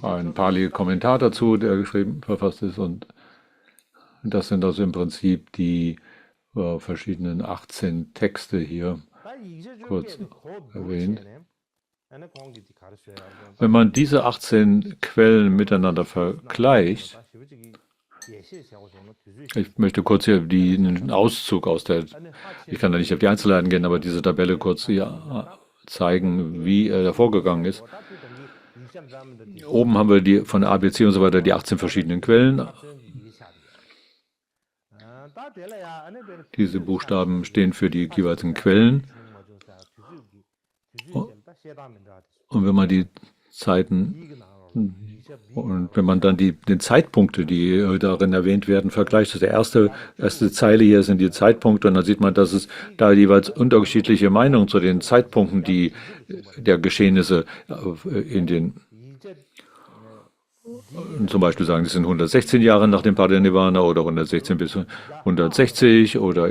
Speaker 2: Pali-Kommentar dazu, der verfasst ist, und das sind also im Prinzip die verschiedenen 18 Texte hier kurz erwähnt. Wenn man diese 18 Quellen miteinander vergleicht, ich möchte kurz hier einen Auszug ich kann da nicht auf die Einzelheiten gehen, aber diese Tabelle kurz hier zeigen, wie er da vorgegangen ist. Oben haben wir die von ABC und so weiter, die 18 verschiedenen Quellen. Diese Buchstaben stehen für die jeweiligen Quellen. Und wenn man die Zeiten und wenn man dann den Zeitpunkte, die darin erwähnt werden, vergleicht, also erste Zeile hier sind die Zeitpunkte, und dann sieht man, dass es da jeweils unterschiedliche Meinungen zu den Zeitpunkten der Geschehnisse zum Beispiel sagen, es sind 116 Jahre nach dem Parinirvana oder 116 bis 160 oder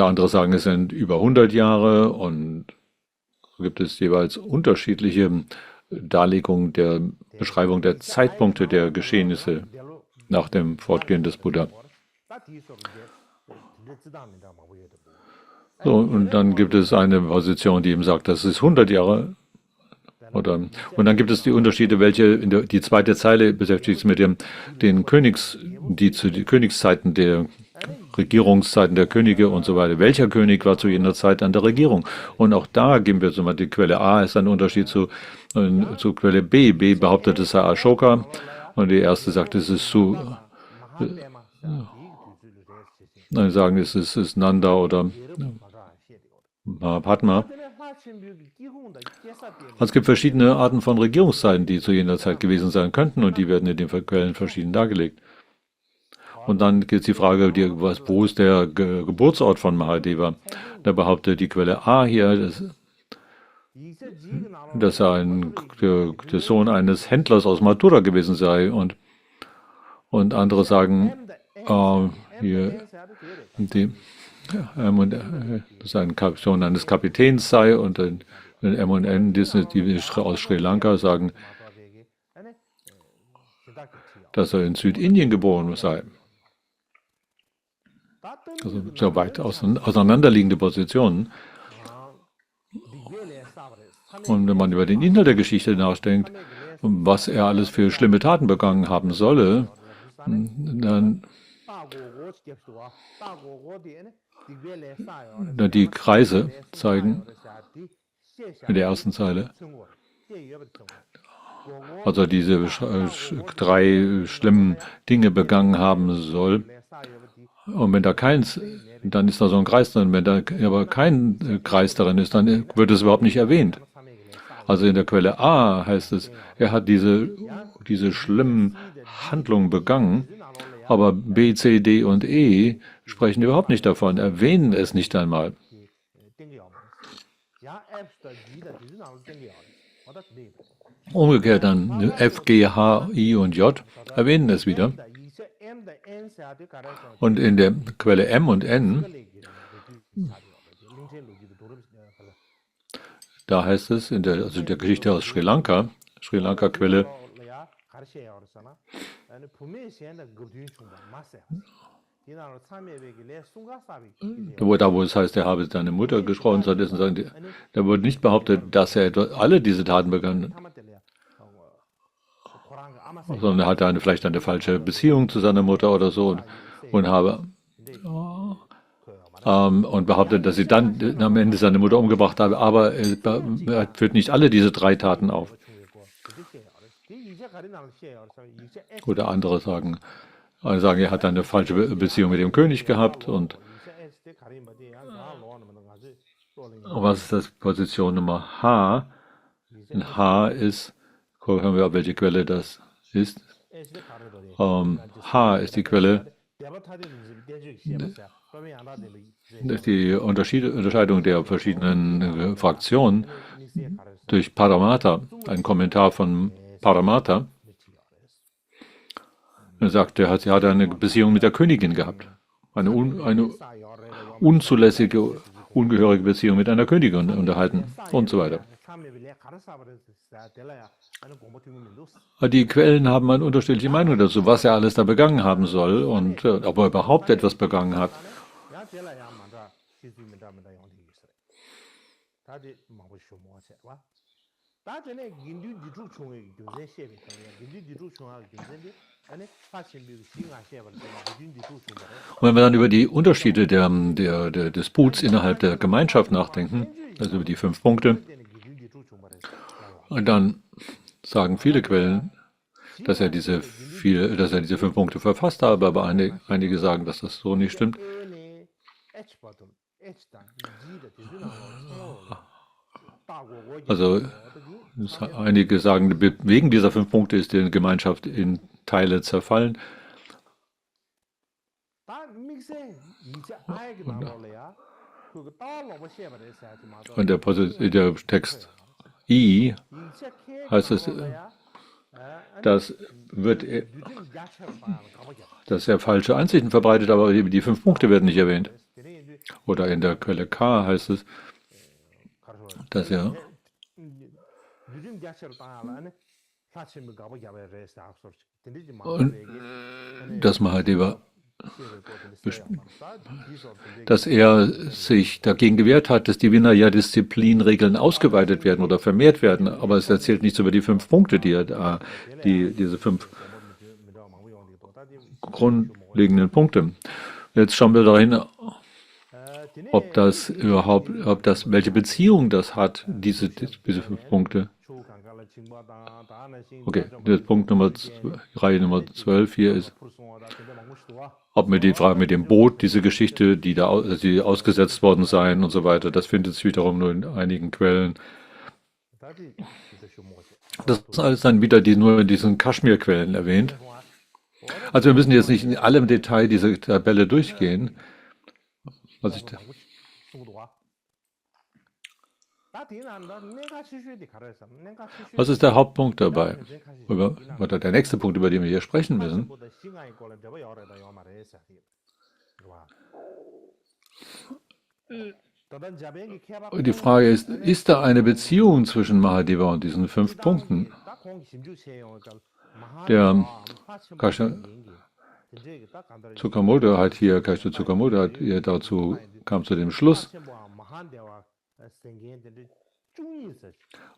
Speaker 2: andere sagen, es sind über 100 Jahre, und so gibt es jeweils unterschiedliche Darlegungen der Beschreibung der Zeitpunkte der Geschehnisse nach dem Fortgehen des Buddha. So, und dann gibt es eine Position, die eben sagt, das ist 100 Jahre. Und dann gibt es die Unterschiede, die zweite Zeile beschäftigt sich mit die Königszeiten der Regierungszeiten der Könige und so weiter. Welcher König war zu jener Zeit an der Regierung? Und auch da geben wir zum Beispiel, die Quelle A ist ein Unterschied zu Quelle B. B behauptet, es sei Ashoka, und die erste sagt, es ist Nein, sagen, es ist Nanda oder Mahapadma. Es gibt verschiedene Arten von Regierungszeiten, die zu jener Zeit gewesen sein könnten, und die werden in den Quellen verschieden dargelegt. Und dann gibt es die Frage, wo ist der Geburtsort von Mahadeva? Da behauptet die Quelle A hier, dass er der Sohn eines Händlers aus Mathura gewesen sei. Und andere sagen, hier, dass er ein Sohn eines Kapitäns sei, und M&N, die aus Sri Lanka, sagen, dass er in Südindien geboren sei. Also sehr weit auseinanderliegende Positionen. Und wenn man über den Inhalt der Geschichte nachdenkt, was er alles für schlimme Taten begangen haben solle, dann die Kreise zeigen in der ersten Zeile, also diese 3 schlimmen Dinge begangen haben soll. Und wenn da dann ist da so ein Kreis drin. Wenn da aber kein Kreis darin ist, dann wird es überhaupt nicht erwähnt. Also in der Quelle A heißt es, er hat diese schlimmen Handlungen begangen, aber B, C, D und E sprechen überhaupt nicht davon, erwähnen es nicht einmal. Umgekehrt dann F, G, H, I und J erwähnen es wieder. Und in der Quelle M und N, da heißt es, also in der Geschichte aus Sri Lanka, Sri Lanka-Quelle, wo es heißt, er habe seine Mutter gesprochen, da wurde nicht behauptet, dass er alle diese Taten begangen hat, sondern er hatte vielleicht eine falsche Beziehung zu seiner Mutter oder so und behauptet, dass sie dann am Ende seine Mutter umgebracht habe, aber er führt nicht alle diese 3 Taten auf. Oder andere sagen, er hat eine falsche Beziehung mit dem König gehabt und was ist das? Position Nummer H? In H ist, hören wir, welche Quelle das ist. H ist die Quelle, die Unterscheidung der verschiedenen Fraktionen durch Paramata, ein Kommentar von Paramata. Er sagt, sie hatte eine Beziehung mit der Königin gehabt. Eine unzulässige, ungehörige Beziehung mit einer Königin unterhalten und so weiter. Die Quellen haben eine unterschiedliche Meinung dazu, was er alles da begangen haben soll und ob er überhaupt etwas begangen hat. Und wenn wir dann über die Unterschiede der Disputs innerhalb der Gemeinschaft nachdenken, also über die 5 Punkte, dann sagen viele Quellen, dass er diese 5 Punkte verfasst habe, aber einige sagen, dass das so nicht stimmt. Also einige sagen, wegen dieser 5 Punkte ist die Gemeinschaft in Teile zerfallen. Und der Text I heißt es, dass er falsche Ansichten verbreitet, aber die 5 Punkte werden nicht erwähnt. Oder in der Quelle K heißt es, dass er dass Mahadeva, dass er sich dagegen gewehrt hat, dass die Vinaya-Disziplinregeln ausgeweitet werden oder vermehrt werden, aber es erzählt nichts über die 5 Punkte, diese 5 grundlegenden Punkte. Jetzt schauen wir dahin, welche Beziehung das hat, diese 5 Punkte. Okay, der Punkt Reihe Nummer 12 hier ist, ob mir die Frage mit dem Boot, diese Geschichte, die ausgesetzt worden seien und so weiter, das findet sich wiederum nur in einigen Quellen. Das ist alles dann wieder nur in diesen Kaschmir-Quellen erwähnt. Also wir müssen jetzt nicht in allem Detail diese Tabelle durchgehen. Was ist der Hauptpunkt dabei? Oder der nächste Punkt, über den wir hier sprechen müssen? Die Frage ist da eine Beziehung zwischen Mahadeva und diesen 5 Punkten? Der Kasha Tsukamoto kam zu dem Schluss,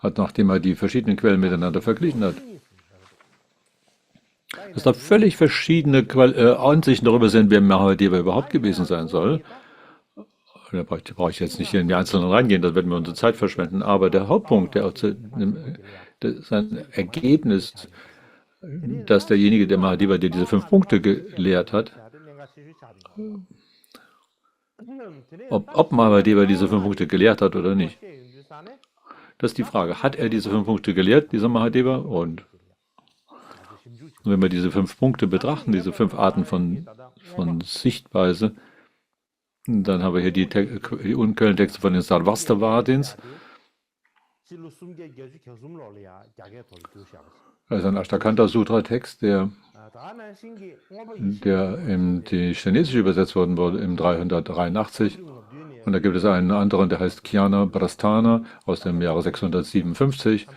Speaker 2: nachdem er die verschiedenen Quellen miteinander verglichen hat, dass da völlig verschiedene Ansichten darüber sind, wer Mahadeva überhaupt gewesen sein soll. Da brauche ich jetzt nicht in die Einzelnen reingehen, da werden wir unsere Zeit verschwenden. Aber der Hauptpunkt, sein Ergebnis, dass derjenige, der Mahadeva, der diese 5 Punkte gelehrt hat, ob Mahadeva diese 5 Punkte gelehrt hat oder nicht. Das ist die Frage. Hat er diese 5 Punkte gelehrt, dieser Mahadeva? Und wenn wir diese 5 Punkte betrachten, diese 5 Arten von Sichtweise, dann haben wir hier die Unquellentexte von den Sarvastivadins. Also ein Ashtagandha-Sutra-Text, der in die chinesische übersetzt worden wurde im 383. Und da gibt es einen anderen, der heißt Kyana Prasthana aus dem Jahre 657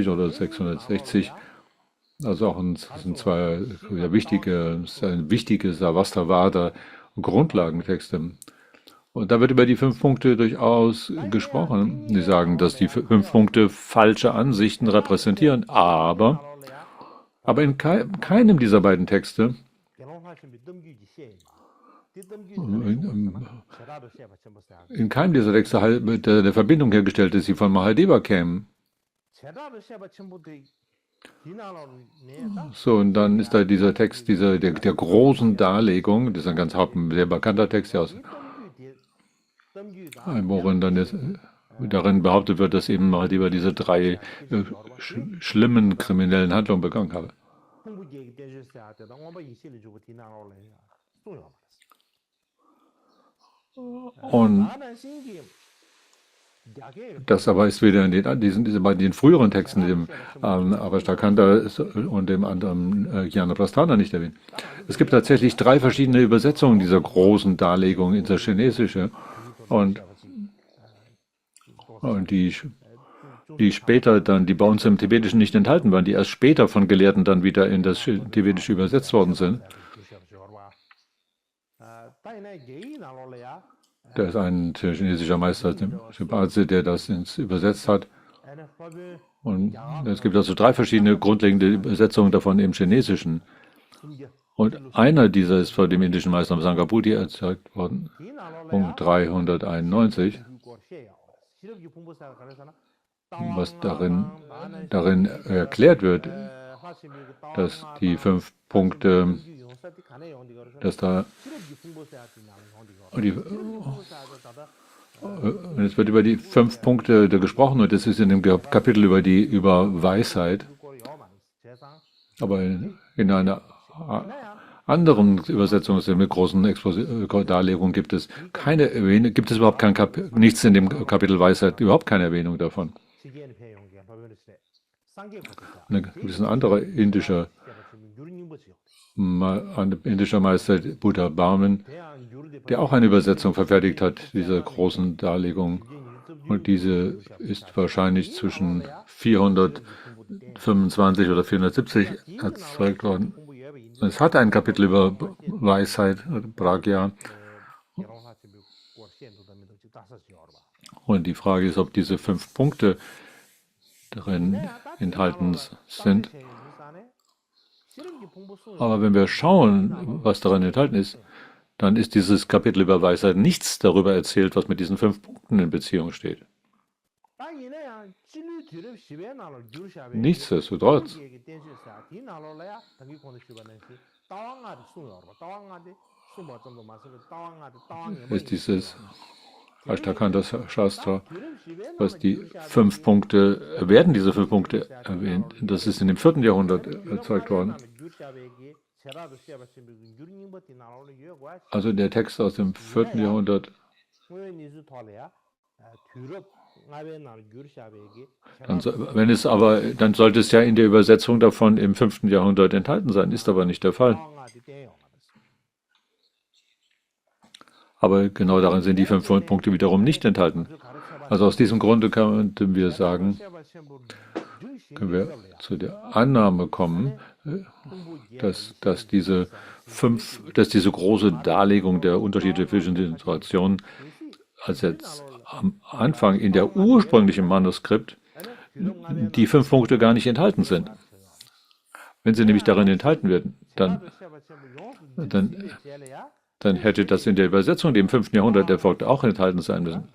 Speaker 2: oder 660. Also auch sind zwei wichtige Savasthavada Grundlagentexte. Und da wird über die 5 Punkte durchaus gesprochen. Die sagen, dass die 5 Punkte falsche Ansichten repräsentieren, aber in keinem dieser beiden Texte in keinem dieser Texte halt mit der Verbindung hergestellt ist, die von Mahadeva kämen. So, und dann ist da dieser Text, der großen Darlegung, das ist ein ganz sehr bekannter Text, worin dann darin behauptet wird, dass eben Mahadeva diese 3 schlimmen kriminellen Handlungen begangen habe. Und das aber ist wieder in den früheren Texten, dem Avastakanda und dem anderen Jnana Prasthana nicht erwähnt. Es gibt tatsächlich 3 verschiedene Übersetzungen dieser großen Darlegung ins Chinesische und die später dann, die bei uns im Tibetischen nicht enthalten waren, die erst später von Gelehrten dann wieder in das Tibetische übersetzt worden sind. Da ist ein chinesischer Meister, der das übersetzt hat. Und es gibt also 3 verschiedene grundlegende Übersetzungen davon im Chinesischen. Und einer dieser ist von dem indischen Meister Sanghabhuti erzeugt worden, Punkt 391, was darin erklärt wird, dass die 5 Punkte, dass da und es wird über die 5 Punkte gesprochen und das ist in dem Kapitel über Weisheit. Aber in einer anderen Übersetzung aus der großen Darlegung gibt es keine Erwähnung, gibt es überhaupt nichts in dem Kapitel Weisheit, überhaupt keine Erwähnung davon. Es ist ein anderer indischer Meister, Buddha Barman, der auch eine Übersetzung verfertigt hat, dieser großen Darlegung. Und diese ist wahrscheinlich zwischen 425 oder 470 erzeugt worden. Es hat ein Kapitel über Weisheit, Pragya. Und die Frage ist, ob diese 5 Punkte darin enthalten sind. Aber wenn wir schauen, was darin enthalten ist, dann ist dieses Kapitel über Weisheit nichts darüber erzählt, was mit diesen 5 Punkten in Beziehung steht. Nichtsdestotrotz ist dieses Ashtagandha Shastra, was die 5 Punkte, werden diese 5 Punkte erwähnt. Das ist in dem 4. Jahrhundert erzeugt worden. Also der Text aus dem 4. Jahrhundert. Dann sollte es ja in der Übersetzung davon im 5. Jahrhundert enthalten sein, ist aber nicht der Fall. Aber genau darin sind die 5 Punkte wiederum nicht enthalten. Also aus diesem Grunde können wir zu der Annahme kommen, dass diese große Darlegung der Unterschiede zwischen den Situationen, als jetzt am Anfang in der ursprünglichen Manuskript, die 5 Punkte gar nicht enthalten sind. Wenn sie nämlich darin enthalten werden, dann hätte das in der Übersetzung, die im 5. Jahrhundert erfolgte, auch enthalten sein müssen.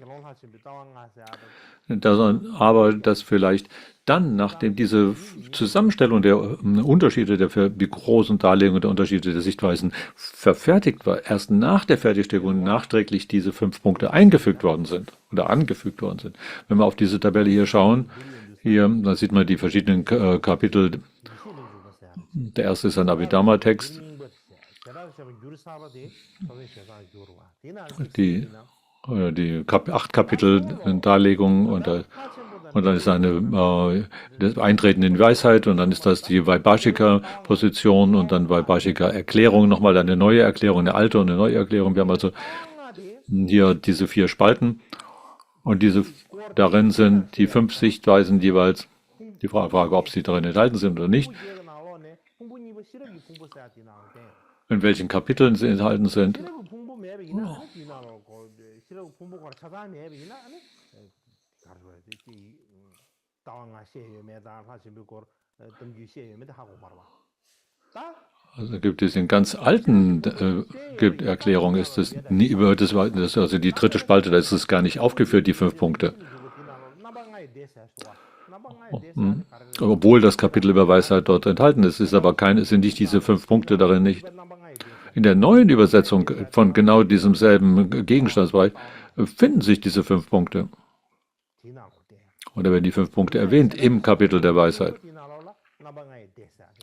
Speaker 2: Aber dass vielleicht dann, nachdem diese Zusammenstellung der Unterschiede, die großen Darlegungen der Unterschiede der Sichtweisen verfertigt war, erst nach der Fertigstellung nachträglich diese 5 Punkte eingefügt worden sind oder angefügt worden sind. Wenn wir auf diese Tabelle hier schauen, da sieht man die verschiedenen Kapitel. Der erste ist ein Abhidharma-Text. Die 8 Kapitel Darlegungen und Und dann ist das Eintreten in Weisheit und dann ist das die Vaibhashika-Position und dann Vaibhashika-Erklärung, nochmal eine neue Erklärung, eine alte und eine neue Erklärung. Wir haben also hier diese 4 Spalten und darin sind die 5 Sichtweisen jeweils. Die Frage, ob sie darin enthalten sind oder nicht, in welchen Kapiteln sie enthalten sind. Also gibt es in ganz alten Erklärungen, ist es nie über also die 3. Spalte, da ist es gar nicht aufgeführt, die 5 Punkte. Obwohl das Kapitel über Weisheit dort enthalten ist, sind nicht diese 5 Punkte darin nicht. In der neuen Übersetzung von genau diesem selben Gegenstandsbereich finden sich diese 5 Punkte. Oder werden die 5 Punkte erwähnt im Kapitel der Weisheit.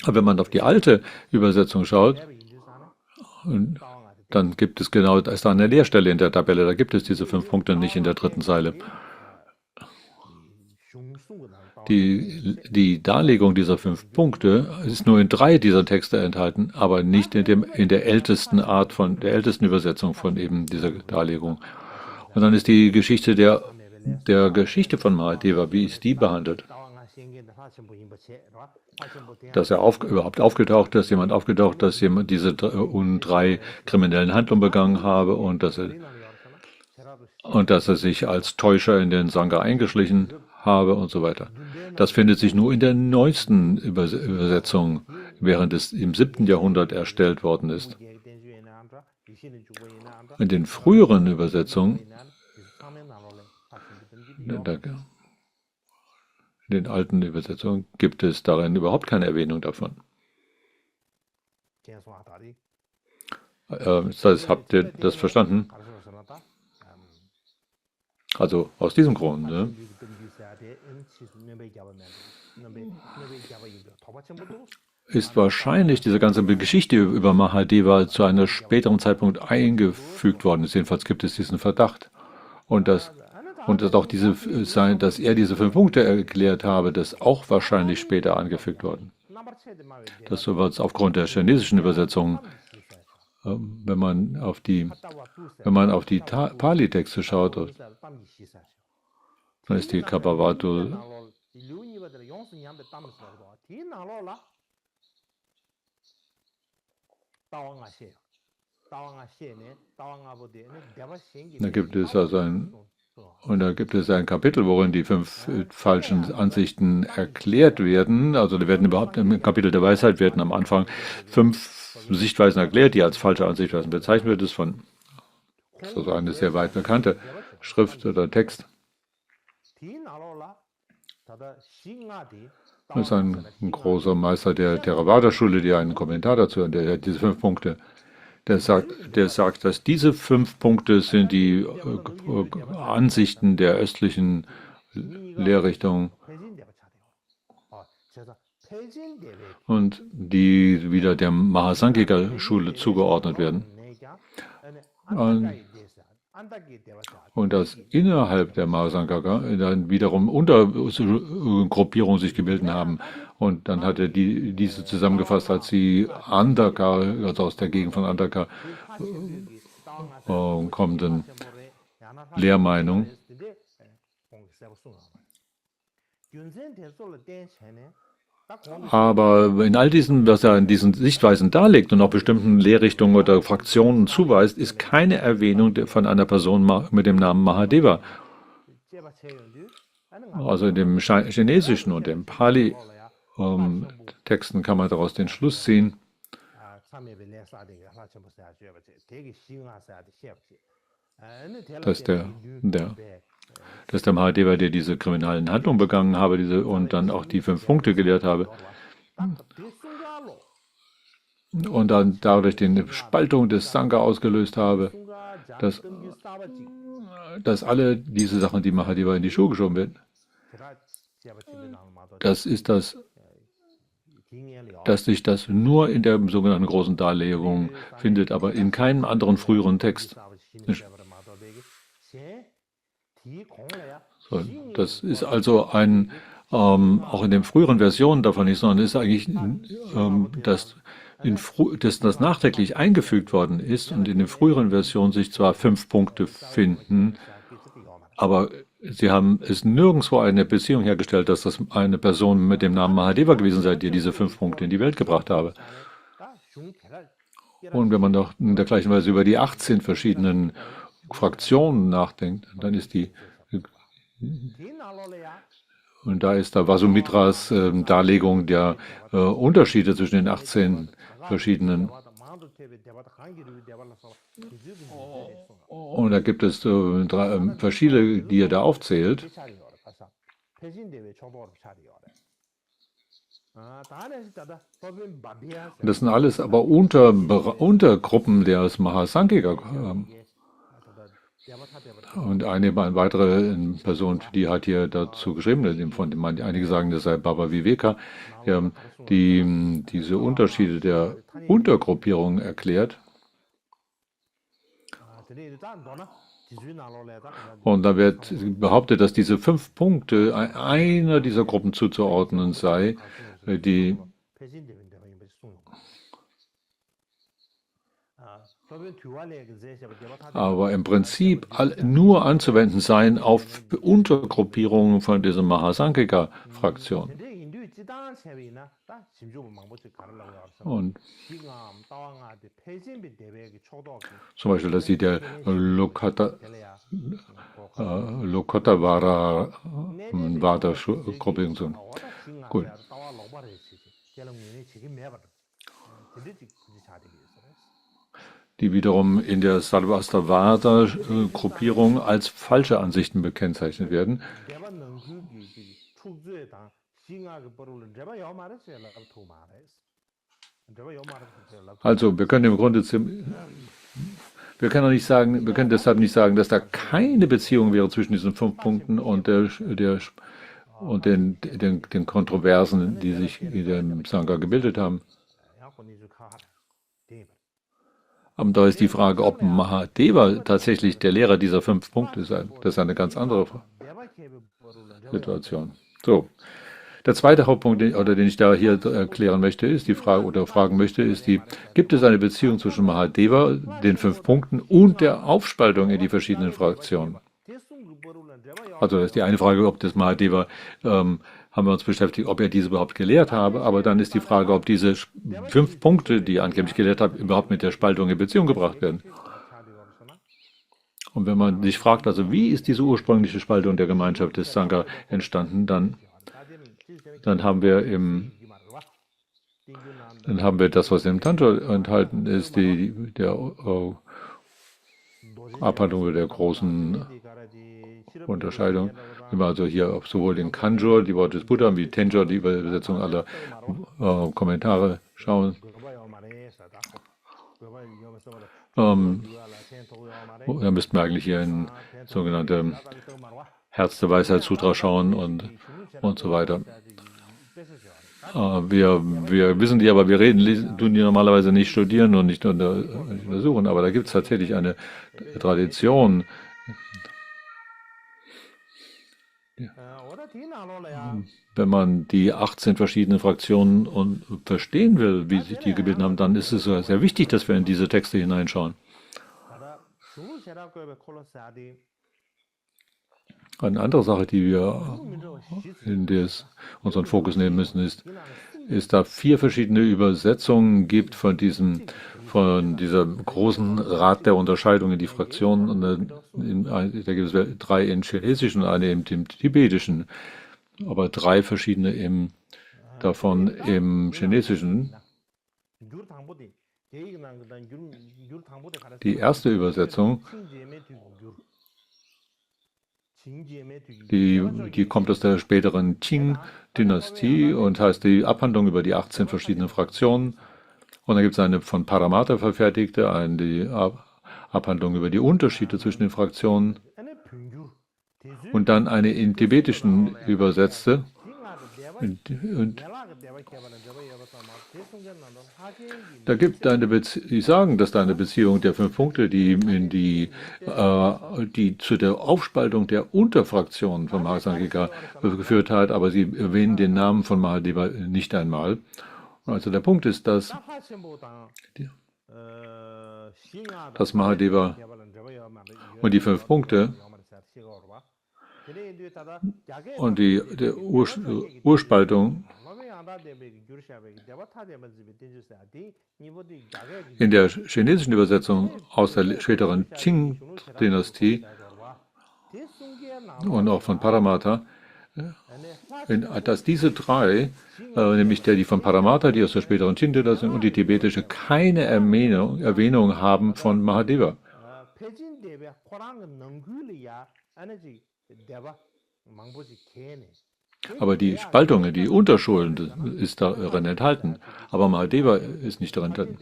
Speaker 2: Aber wenn man auf die alte Übersetzung schaut, dann gibt es da ist da eine Leerstelle in der Tabelle, da gibt es diese 5 Punkte nicht in der 3. Zeile. Die Darlegung dieser 5 Punkte ist nur in 3 dieser Texte enthalten, aber nicht in der ältesten der ältesten Übersetzung von eben dieser Darlegung. Und dann ist die Geschichte der Geschichte von Mahadeva, wie ist die behandelt? Dass er überhaupt aufgetaucht ist, jemand aufgetaucht, dass jemand diese 3 kriminellen Handlungen begangen habe und dass er sich als Täuscher in den Sangha eingeschlichen habe und so weiter. Das findet sich nur in der neuesten Übersetzung, während es im 7. Jahrhundert erstellt worden ist. In den früheren Übersetzungen, in den alten Übersetzungen, gibt es darin überhaupt keine Erwähnung davon. Habt ihr das verstanden? Also aus diesem Grund. Ne? Ist wahrscheinlich diese ganze Geschichte über Mahadeva zu einem späteren Zeitpunkt eingefügt worden ist. Jedenfalls gibt es diesen Verdacht. Und dass auch dass er diese 5 Punkte erklärt habe, das auch wahrscheinlich später angefügt worden. Das wird aufgrund der chinesischen Übersetzung, wenn man auf die Pali-Texte schaut, dann ist die Kapavatu da gibt es ein Kapitel, worin die 5 falschen Ansichten erklärt werden. Also im Kapitel der Weisheit werden am Anfang 5 Sichtweisen erklärt, die als falsche Ansichtweisen bezeichnet wird. Das ist eine sehr weit bekannte Schrift oder Text. Das ist ein großer Meister der Theravada-Schule, der einen Kommentar dazu hat, der hat diese 5 Punkte. Der sagt, dass diese 5 Punkte sind die Ansichten der östlichen Lehrrichtung und die wieder der Mahasanghika-Schule zugeordnet werden. Und dass innerhalb der Mahasanghika dann wiederum Untergruppierungen sich gebildet haben. Und dann hat er diese zusammengefasst als die Andhaka, also aus der Gegend von Andhaka kommenden Lehrmeinung. Aber in all diesen, was er in diesen Sichtweisen darlegt und auch bestimmten Lehrrichtungen oder Fraktionen zuweist, ist keine Erwähnung von einer Person mit dem Namen Mahadeva. Also in dem chinesischen und dem Pali-Texten kann man daraus den Schluss ziehen, dass der Mahadeva, der diese kriminellen Handlungen begangen habe und dann auch die 5 Punkte gelehrt habe und dann dadurch die Spaltung des Sangha ausgelöst habe, dass alle diese Sachen, die Mahadeva in die Schuhe geschoben werden, dass sich das nur in der sogenannten großen Darlegung findet, aber in keinem anderen früheren Text. So, das ist also auch in den früheren Versionen davon nicht, sondern ist eigentlich, dass das nachträglich eingefügt worden ist und in den früheren Versionen sich zwar 5 Punkte finden, aber sie haben es nirgendwo eine Beziehung hergestellt, dass das eine Person mit dem Namen Mahadeva gewesen sei, die diese 5 Punkte in die Welt gebracht habe. Und wenn man doch in der gleichen Weise über die 18 verschiedenen Fraktionen nachdenkt, dann ist und da ist da Vasumitras Darlegung der Unterschiede zwischen den 18 verschiedenen. Und da gibt es verschiedene, die er da aufzählt. Und das sind alles aber Untergruppen des Mahasanghika. Und eine weitere Person, die hat hier dazu geschrieben, von dem einige sagen, das sei Baba Viveka, die diese Unterschiede der Untergruppierung erklärt. Und da wird behauptet, dass diese 5 Punkte einer dieser Gruppen zuzuordnen sei, die aber im Prinzip nur anzuwenden seien auf Untergruppierungen von dieser Mahasanghika-Fraktion. Und zum Beispiel, dass sie der Lokottavara-Vada-Gruppe und so. Gut. Die wiederum in der Sarvastivada-Gruppierung als falsche Ansichten gekennzeichnet werden. Also wir können im Grunde wir können deshalb nicht sagen, dass da keine Beziehung wäre zwischen diesen 5 Punkten und den Kontroversen, die sich in dem Sangha gebildet haben. Aber da ist die Frage, ob Mahadeva tatsächlich der Lehrer dieser 5 Punkte sei. Das ist eine ganz andere Situation. So. Der zweite Hauptpunkt, den ich da hier erklären möchte, ist die Frage oder fragen möchte, ist gibt es eine Beziehung zwischen Mahadeva, den 5 Punkten und der Aufspaltung in die verschiedenen Fraktionen? Also das ist die eine Frage, ob das Mahadeva, haben wir uns beschäftigt, ob er diese überhaupt gelehrt habe, aber dann ist die Frage, ob diese 5 Punkte, die er angeblich gelehrt hat, überhaupt mit der Spaltung in Beziehung gebracht werden. Und wenn man sich fragt, also wie ist diese ursprüngliche Spaltung der Gemeinschaft des Sangha entstanden, dann haben wir das, was im Tantra enthalten ist, der Abhandlung der großen Unterscheidung. Wenn wir also hier sowohl den Kanjur, die Worte des Buddha, wie Tenjor, die Übersetzung aller Kommentare schauen. Da müssten wir eigentlich hier in sogenannte Herz der Weisheit Sutra schauen und so weiter. Wir wissen die, aber tun die normalerweise nicht studieren und nicht untersuchen, aber da gibt es tatsächlich eine Tradition. Wenn man die 18 verschiedenen Fraktionen verstehen will, wie sich die gebildet haben, dann ist es sehr wichtig, dass wir in diese Texte hineinschauen. Eine andere Sache, die wir in unseren Fokus nehmen müssen, ist, da 4 verschiedene Übersetzungen gibt von dieser großen Rat der Unterscheidung in die Fraktionen. Und da gibt es 3 in Chinesischen und eine im Tibetischen, aber 3 verschiedene davon im Chinesischen. Die erste Übersetzung, die kommt aus der späteren Qing-Dynastie und heißt die Abhandlung über die 18 verschiedenen Fraktionen. Und dann gibt es eine von Paramata verfertigte, die Abhandlung über die Unterschiede zwischen den Fraktionen. Und dann eine in Tibetischen übersetzte. Und Da gibt Sie sagen, dass da eine Beziehung der 5 Punkte, die zu der Aufspaltung der Unterfraktionen von Mahasankika geführt hat, aber Sie erwähnen den Namen von Mahadeva nicht einmal. Also der Punkt ist, dass Mahadeva und die 5 Punkte und die Urspaltung in der chinesischen Übersetzung aus der späteren Qing-Dynastie und auch von Paramattha, dass diese 3, nämlich die von Paramattha, die aus der späteren Qing-Dynastie und die tibetische, keine Erwähnung haben von Mahadeva. Aber die Spaltungen, die Unterschulen, ist darin enthalten. Aber Mahadeva ist nicht darin enthalten.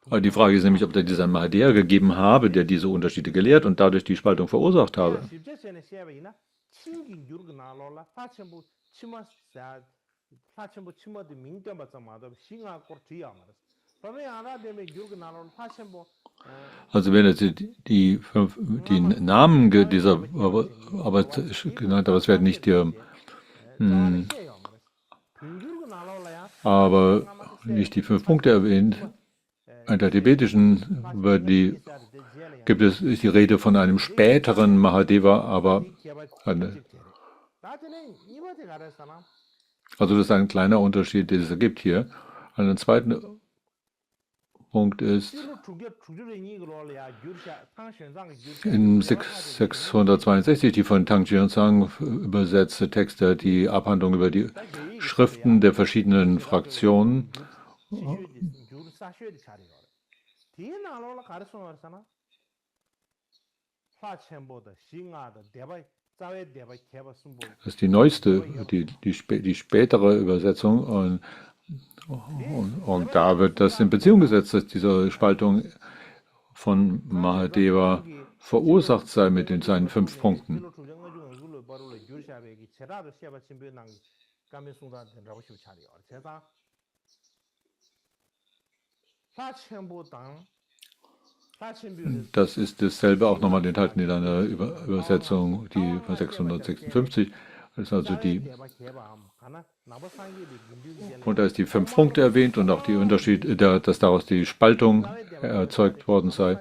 Speaker 2: Aber die Frage ist nämlich, ob es einen Mahadeva gegeben habe, der diese Unterschiede gelehrt und dadurch die Spaltung verursacht habe. Also wenn jetzt die Namen dieser aber genannt, aber es werden nicht aber nicht die 5 Punkte erwähnt. In der tibetischen ist die Rede von einem späteren Mahadeva, aber also das ist ein kleiner Unterschied, den es gibt hier. Ein zweiter Punkt ist, in 662 die von Tang Jiansang übersetzte Texte, die Abhandlung über die Schriften der verschiedenen Fraktionen. Das ist die neueste, die spätere Übersetzung. Und da wird das in Beziehung gesetzt, dass diese Spaltung von Mahadeva verursacht sei mit seinen 5 Punkten. Das ist dasselbe auch nochmal enthalten in einer Übersetzung, die von 656. Das ist also und da ist die 5 Punkte erwähnt und auch die Unterschied, dass daraus die Spaltung erzeugt worden sei.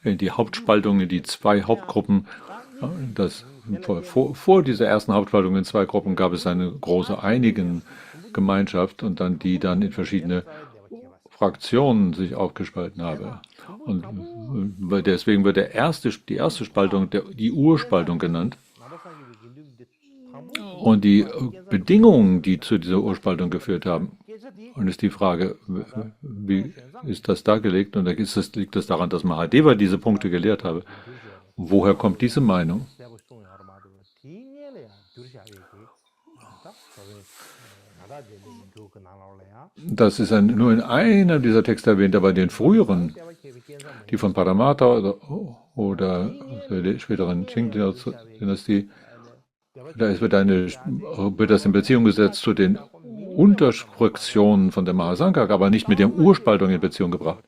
Speaker 2: Die Hauptspaltung in die 2 Hauptgruppen. Vor dieser ersten Hauptspaltung in 2 Gruppen gab es eine große Gemeinschaft und die dann in verschiedene Fraktionen sich aufgespalten habe. Und deswegen wird die erste Spaltung die Urspaltung genannt. Und die Bedingungen, die zu dieser Urspaltung geführt haben, und ist die Frage, wie ist das dargelegt? Und liegt es daran, dass Mahadeva diese Punkte gelehrt habe? Woher kommt diese Meinung? Das ist nur in einem dieser Texte erwähnt, aber in den früheren, die von Paramattha oder der späteren Qing-Dynastie, da wird das in Beziehung gesetzt zu den Unterfraktionen von der Mahasankar, aber nicht mit der Urspaltung in Beziehung gebracht.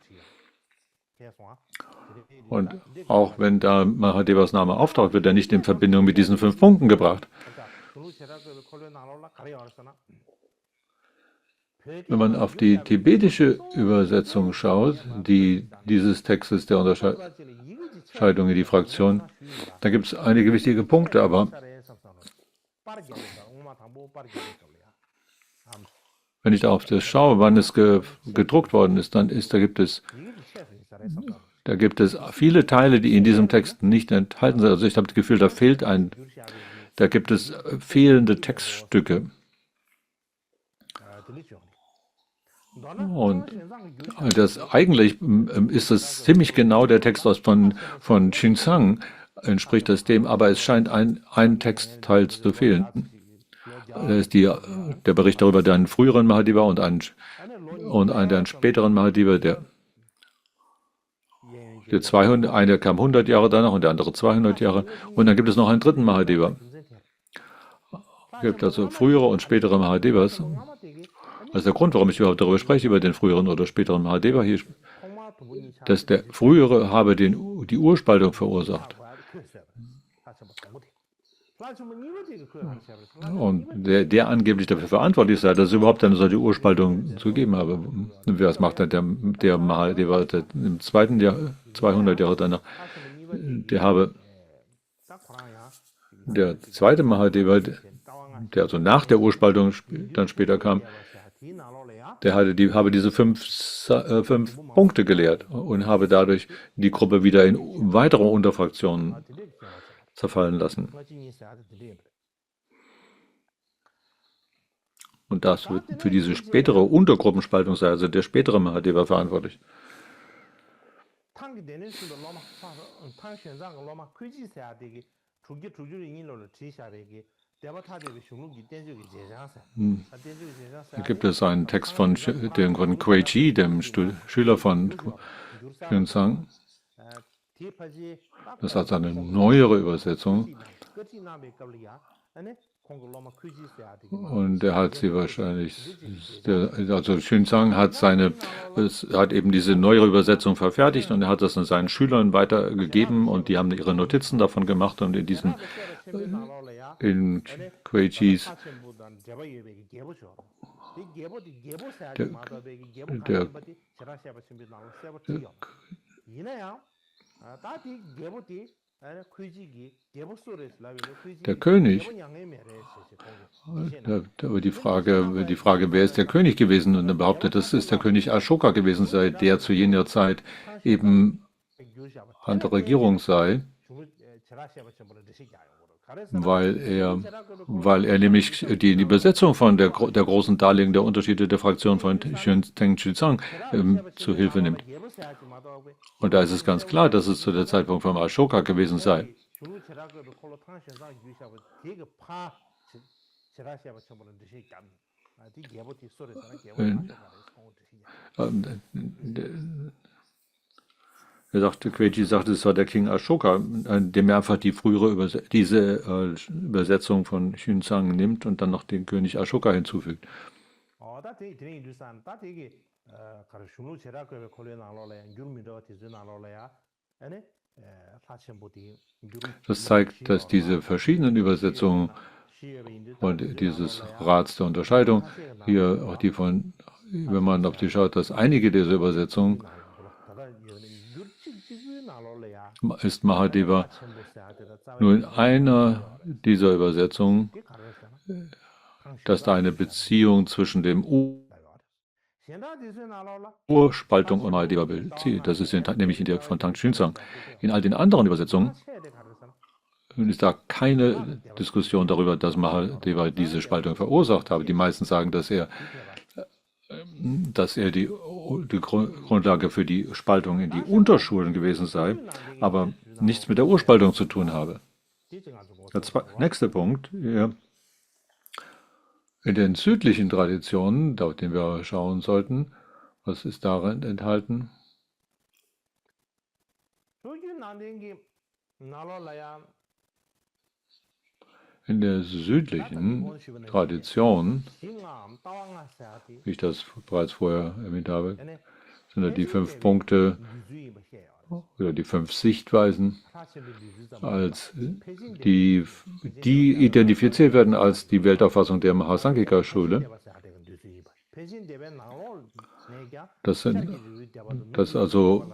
Speaker 2: Und auch wenn da Mahadevas Name auftaucht, wird er nicht in Verbindung mit diesen 5 Punkten gebracht. Wenn man auf die tibetische Übersetzung schaut, dieses Textes der Unterscheidung in die Fraktion, da gibt es einige wichtige Punkte, aber wenn ich auf das schaue, wann es gedruckt worden ist, da gibt es viele Teile, die in diesem Text nicht enthalten sind. Also ich habe das Gefühl, da gibt es fehlende Textstücke. Und eigentlich ist es ziemlich genau der Text von Xingsang, entspricht das dem, aber es scheint ein Textteil zu fehlen. Das ist der Bericht darüber, der einen früheren Mahadeva und einen späteren Mahadeva, der 200, einer kam 100 Jahre danach und der andere 200 Jahre. Und dann gibt es noch einen dritten Mahadeva. gibt also frühere und spätere Mahadevas. Also der Grund, warum ich überhaupt darüber spreche, über den früheren oder späteren Mahadeva hier, dass der frühere habe die Urspaltung verursacht. Und der angeblich dafür verantwortlich sei, dass es überhaupt eine solche Urspaltung zu geben habe. Was macht der Mahadeva im zweiten Jahr, 200 Jahre danach? Der zweite Mahadeva, der also nach der Urspaltung dann später kam, habe diese fünf Punkte gelehrt und habe dadurch die Gruppe wieder in weitere Unterfraktionen zerfallen lassen. Und das wird für diese spätere Untergruppenspaltung sei also der spätere Mahadeva verantwortlich. Da gibt es einen Text von Kuei Chi, dem Schüler von Xuanzang. Das hat eine neuere Übersetzung. Und er hat sie wahrscheinlich, also Xuanzang hat eben diese neuere Übersetzung verfertigt und er hat das an seinen Schülern weitergegeben und die haben ihre Notizen davon gemacht und in Kuei Chis der König, die Frage, wer ist der König gewesen? Und er behauptet, das ist der König Ashoka gewesen sei, der zu jener Zeit eben an der Regierung sei, weil er nämlich die Übersetzung von der großen Darlegung der Unterschiede der Fraktion von Teng Chizang zu Hilfe nimmt. Und da ist es ganz klar, dass es zu der Zeitpunkt von Ashoka gewesen sei. Kuei Chi sagte, es war der King Ashoka, dem er einfach diese Übersetzung von Xuanzang nimmt und dann noch den König Ashoka hinzufügt. Das zeigt, dass diese verschiedenen Übersetzungen und dieses Rats der Unterscheidung, hier auch die von, wenn man auf die schaut, dass einige dieser Übersetzungen ist Mahadeva nur in einer dieser Übersetzungen, dass da eine Beziehung zwischen dem Urspaltung und Mahadeva bezieht. Das ist nämlich in der von Tang Xuanzang. In all den anderen Übersetzungen ist da keine Diskussion darüber, dass Mahadeva diese Spaltung verursacht habe. Die meisten sagen, dass er die Grundlage für die Spaltung in die Unterschulen gewesen sei, aber nichts mit der Urspaltung zu tun habe. Der nächste Punkt, ja, in den südlichen Traditionen, auf den wir schauen sollten, was ist darin enthalten? In der südlichen Tradition, wie ich das bereits vorher erwähnt habe, sind ja die 5 Punkte oder die 5 Sichtweisen, als die identifiziert werden als die Weltauffassung der Mahasanghika-Schule. Das also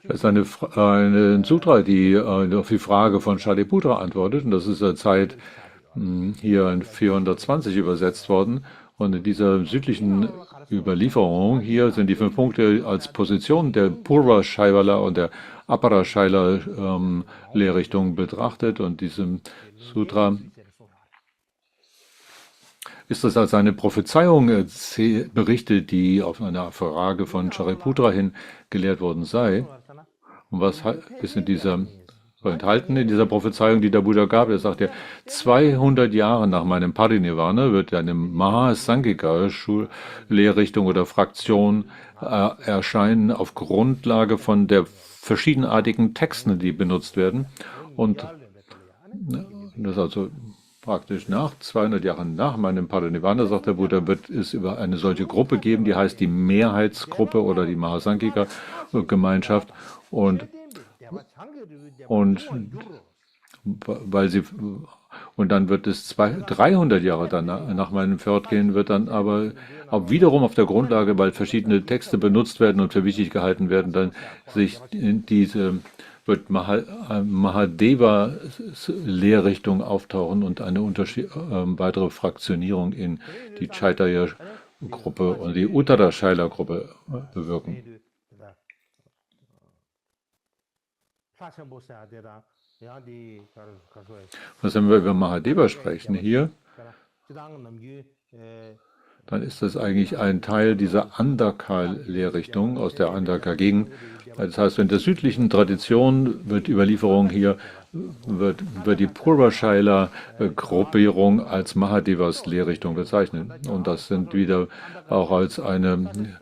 Speaker 2: das ist eine Sutra, die auf die Frage von Shariputra antwortet, und das ist der Zeit hier in 420 übersetzt worden. Und in dieser südlichen Überlieferung hier sind die 5 Punkte als Position der Purva Shaivala und der Apara Shaila Lehrrichtung betrachtet. Und diesem Sutra ist das als eine Prophezeiung berichtet, die auf eine Frage von Shariputra hin gelehrt worden sei. Und was ist in dieser enthalten in dieser Prophezeiung, die der Buddha gab. Er sagte, 200 Jahre nach meinem Parinirvana wird eine Mahasanghika-Lehrrichtung oder Fraktion erscheinen auf Grundlage von der verschiedenartigen Texten, die benutzt werden. Und das also praktisch nach 200 Jahren nach meinem Parinirvana, sagt der Buddha, wird es über eine solche Gruppe geben, die heißt die Mehrheitsgruppe oder die Mahasanghika-Gemeinschaft. Und weil sie und dann wird es 300 Jahre danach, nach meinem Fortgehen, wird dann aber auch wiederum auf der Grundlage, weil verschiedene Texte benutzt werden und für wichtig gehalten werden, dann sich in diese wird Mahadeva-Lehrrichtung auftauchen und eine weitere Fraktionierung in die Chaitanya-Gruppe und die Uttara-Shaila-Gruppe bewirken. Was, wenn wir über Mahadeva sprechen hier, dann ist das eigentlich ein Teil dieser Andaka-Lehrrichtung aus der Andaka-Gegend. Das heißt, in der südlichen Tradition wird Überlieferung hier, wird die Purva-Shaila-Gruppierung als Mahadevas Lehrrichtung bezeichnet. Und das sind wieder auch als eine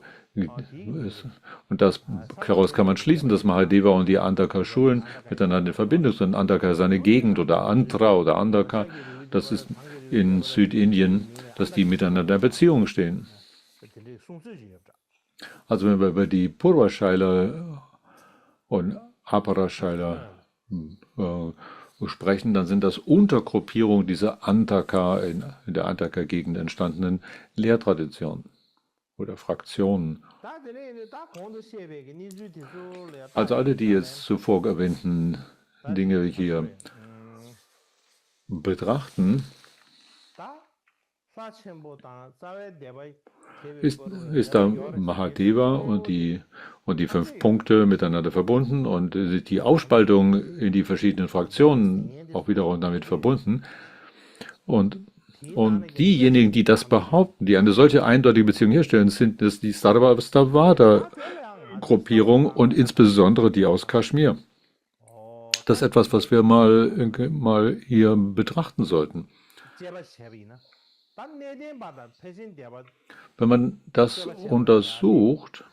Speaker 2: und daraus kann man schließen, dass Mahadeva und die Andaka-Schulen miteinander in Verbindung sind. Andaka ist eine Gegend oder Andhra oder Andaka, das ist in Südindien, dass die miteinander in Beziehung stehen. Also wenn wir über die Purva-Shaila und Apara-Shaila sprechen, dann sind das Untergruppierungen dieser Andaka, in der Andaka-Gegend entstandenen Lehrtraditionen oder Fraktionen. Also alle, die jetzt zuvor erwähnten Dinge hier betrachten, ist da Mahadeva und die 5 Punkte miteinander verbunden und die Aufspaltung in die verschiedenen Fraktionen auch wiederum damit verbunden. Und diejenigen, die das behaupten, die eine solche eindeutige Beziehung herstellen, sind es die Sarvastivada-Gruppierung und insbesondere die aus Kaschmir. Das ist etwas, was wir mal hier betrachten sollten. Wenn man das untersucht,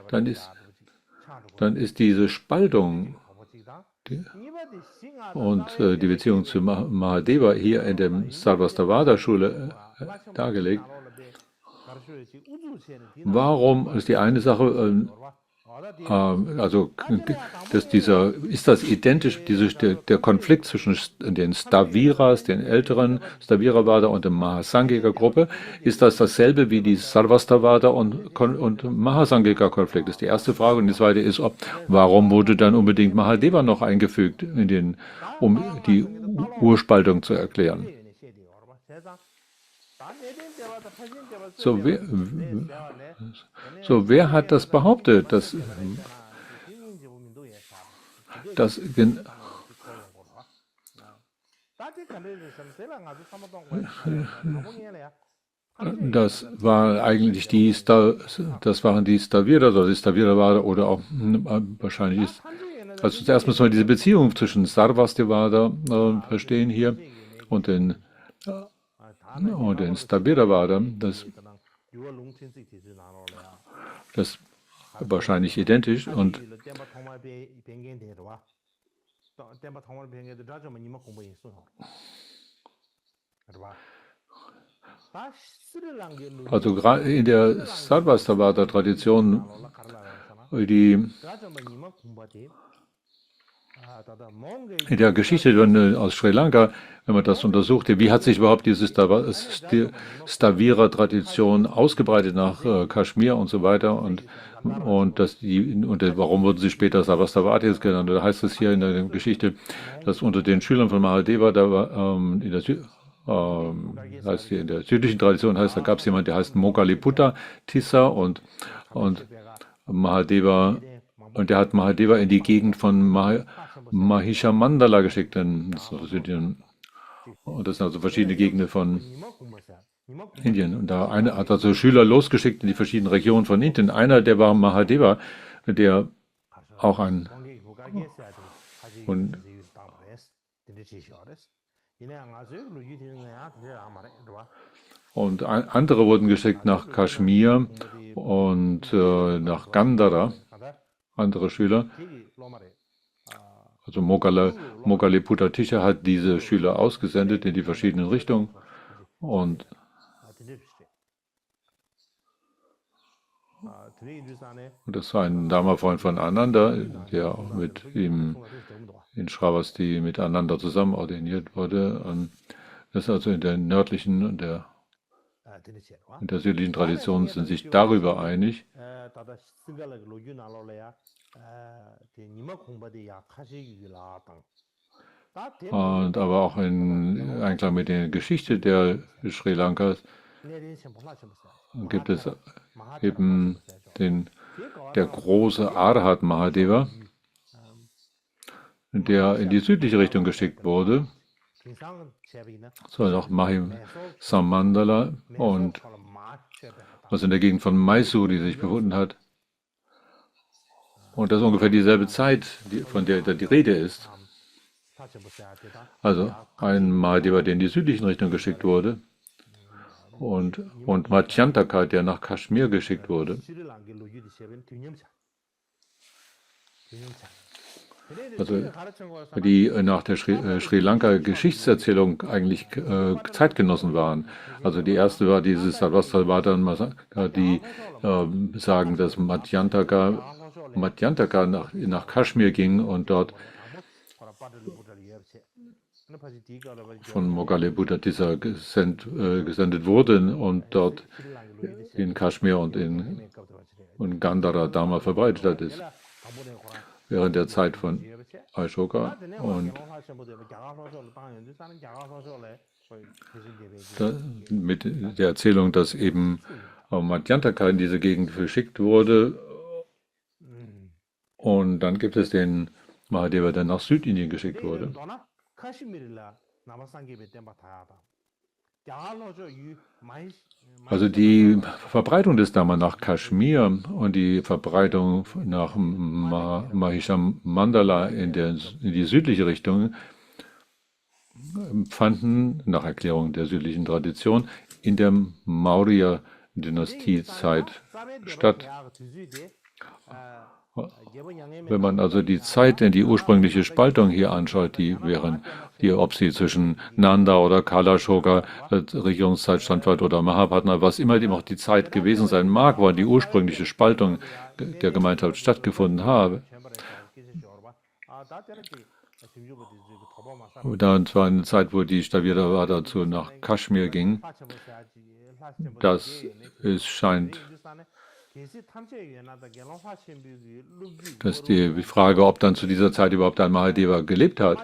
Speaker 2: dann ist diese Spaltung und die Beziehung zu Mahadeva hier in der Sarvastivada-Schule dargelegt. Warum ist die eine Sache, also ist das identisch, der Konflikt zwischen den Staviras, den älteren Stavira-Vada und der Mahasanghika-Gruppe, ist das dasselbe wie die Sarvastivada und Mahasanghika-Konflikt? Das ist die erste Frage. Und die zweite ist, warum wurde dann unbedingt Mahadeva noch eingefügt, um die Urspaltung zu erklären? Wer hat das behauptet? Das war eigentlich das waren die Stavira oder die Stavira-Vada oder auch wahrscheinlich ist. Also zuerst müssen wir diese Beziehung zwischen Sarvastivada verstehen hier und den Stavira-Vada. Das wahrscheinlich identisch und also gerade in der Sarvastivada-Tradition, in der Geschichte aus Sri Lanka, wenn man das untersucht, wie hat sich überhaupt diese Stavira-Tradition ausgebreitet nach Kaschmir und so weiter und warum wurden sie später Sarvastivadis genannt? Da heißt es hier in der Geschichte, dass unter den Schülern von Mahadeva, da war in der südlichen Tradition heißt, da gab es jemanden, der heißt Mogaliputta Tissa und Mahadeva, und der hat Mahadeva in die Gegend von Mahishamandala geschickt. Und das sind also verschiedene Gegenden von Indien. Und da hat also Schüler losgeschickt in die verschiedenen Regionen von Indien. Einer, der war Mahadeva, der auch ein Und, und andere wurden geschickt nach Kaschmir und nach Gandhara, andere Schüler. Also Moggalliputta Ticha hat diese Schüler ausgesendet in die verschiedenen Richtungen. Und das war ein Dharma-Freund von Ananda, der auch mit ihm in Shravasti miteinander zusammen ordiniert wurde. Und das ist also in der nördlichen und in der südlichen Tradition sind sich darüber einig. Und aber auch in Einklang mit der Geschichte der Sri Lankas gibt es eben der große Arhat Mahadeva, der in die südliche Richtung geschickt wurde. So auch Mahim Samandala und was in der Gegend von Mysore sich befunden hat. Und das ist ungefähr dieselbe Zeit, von der die Rede ist. Also ein Mahadeva, der in die südliche Richtung geschickt wurde, und Madhyantaka, der nach Kaschmir geschickt wurde. Also die nach der Sri Lanka Geschichtserzählung eigentlich Zeitgenossen waren. Also die erste war dieses Sarvastivada und Masaka, die sagen, dass Madhyantaka nach Kaschmir ging und dort von Moggalliputta Tissa gesendet wurde und dort in Kaschmir und in Gandhara Dharma verbreitet ist. Während der Zeit von Ashoka und mit der Erzählung, dass eben Madhyantaka in diese Gegend verschickt wurde. Und dann gibt es den Mahadeva, der nach Südindien geschickt wurde. Also die Verbreitung des Dhamma nach Kaschmir und die Verbreitung nach Mahisham Mandala in die südliche Richtung fanden nach Erklärung der südlichen Tradition in der Maurya-Dynastiezeit statt. Wenn man also die Zeit in die ursprüngliche Spaltung hier anschaut, ob sie zwischen Nanda oder Kalashoka Regierungszeit standfand oder Mahabharata, was immer auch die Zeit gewesen sein mag, wo die ursprüngliche Spaltung der Gemeinschaft stattgefunden habe. Dann war eine Zeit, wo die Stavira nach Kaschmir ging. Scheint, dass die Frage, ob dann zu dieser Zeit überhaupt ein Mahadeva gelebt hat.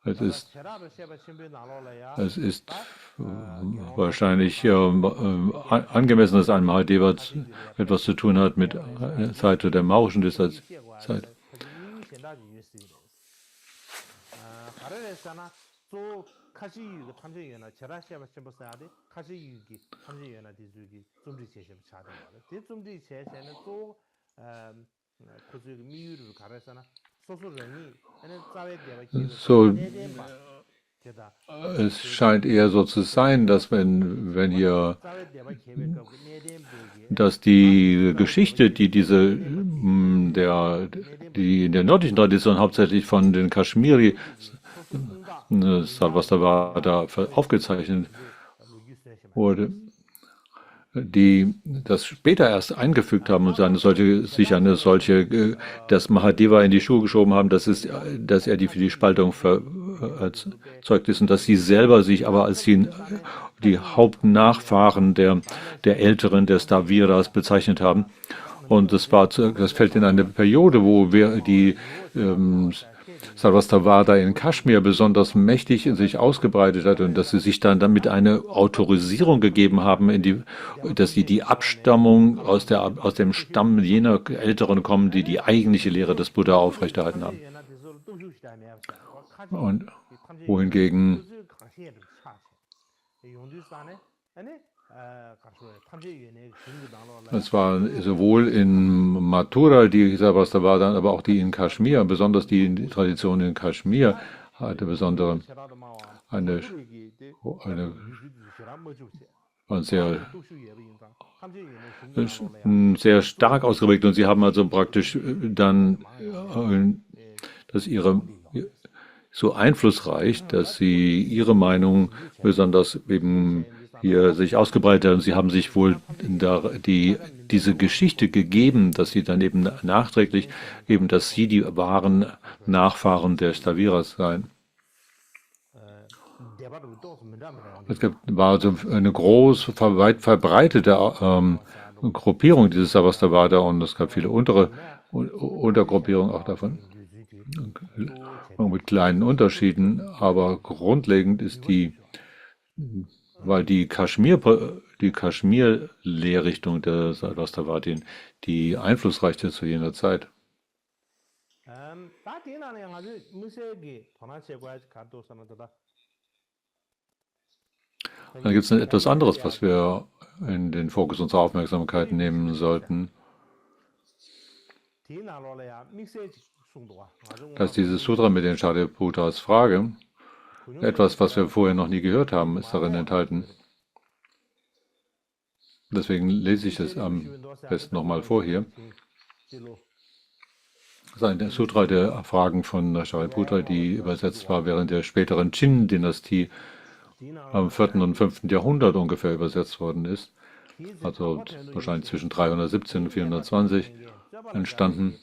Speaker 2: Es ist wahrscheinlich angemessen, dass ein Mahadeva etwas zu tun hat mit der Zeit der maurischen Zeit. So, es scheint eher so zu sein, dass dass die Geschichte, die in der nördlichen Tradition hauptsächlich von den Kaschmiri Sarvastivada aufgezeichnet wurde, die das später erst eingefügt haben und das Mahadeva in die Schuhe geschoben haben, dass er die für die Spaltung erzeugt ist und dass sie selber sich aber als die Hauptnachfahren der Älteren, der Staviras bezeichnet haben. Und das fällt in eine Periode, wo die Sarvastivada in Kaschmir besonders mächtig in sich ausgebreitet hat und dass sie sich dann damit eine Autorisierung gegeben haben, dass sie die Abstammung aus dem Stamm jener Älteren kommen, die die eigentliche Lehre des Buddha aufrechterhalten haben. Und wohingegen Es war sowohl in Mathura die Sarvastivada, aber auch die in Kaschmir, besonders die Tradition in Kaschmir hatte besondere eine, eine sehr, sehr stark ausgeprägt und sie haben also praktisch dann dass ihre so einflussreich, dass sie ihre Meinung besonders eben hier sich ausgebreitet haben. Sie haben sich wohl diese Geschichte gegeben, dass sie dann eben nachträglich eben, dass sie die wahren Nachfahren der Staviras seien. War also eine weit verbreitete Gruppierung dieses Sarvastivada und es gab viele Untergruppierungen auch davon. Mit kleinen Unterschieden, aber grundlegend ist weil die Kaschmir-Lehrrichtung der Sarvastivadin die einflussreichste zu jener Zeit. Dann gibt es etwas anderes, was wir in den Fokus unserer Aufmerksamkeit nehmen sollten. Das ist dieses Sutra mit den Shariputas Frage. Etwas, was wir vorher noch nie gehört haben, ist darin enthalten. Deswegen lese ich es am besten nochmal vor hier. Das ist ein Sutra der Fragen von Shariputra, die übersetzt war während der späteren Qin-Dynastie am 4. und 5. Jahrhundert ungefähr übersetzt worden ist. Also wahrscheinlich zwischen 317 und 420 entstanden.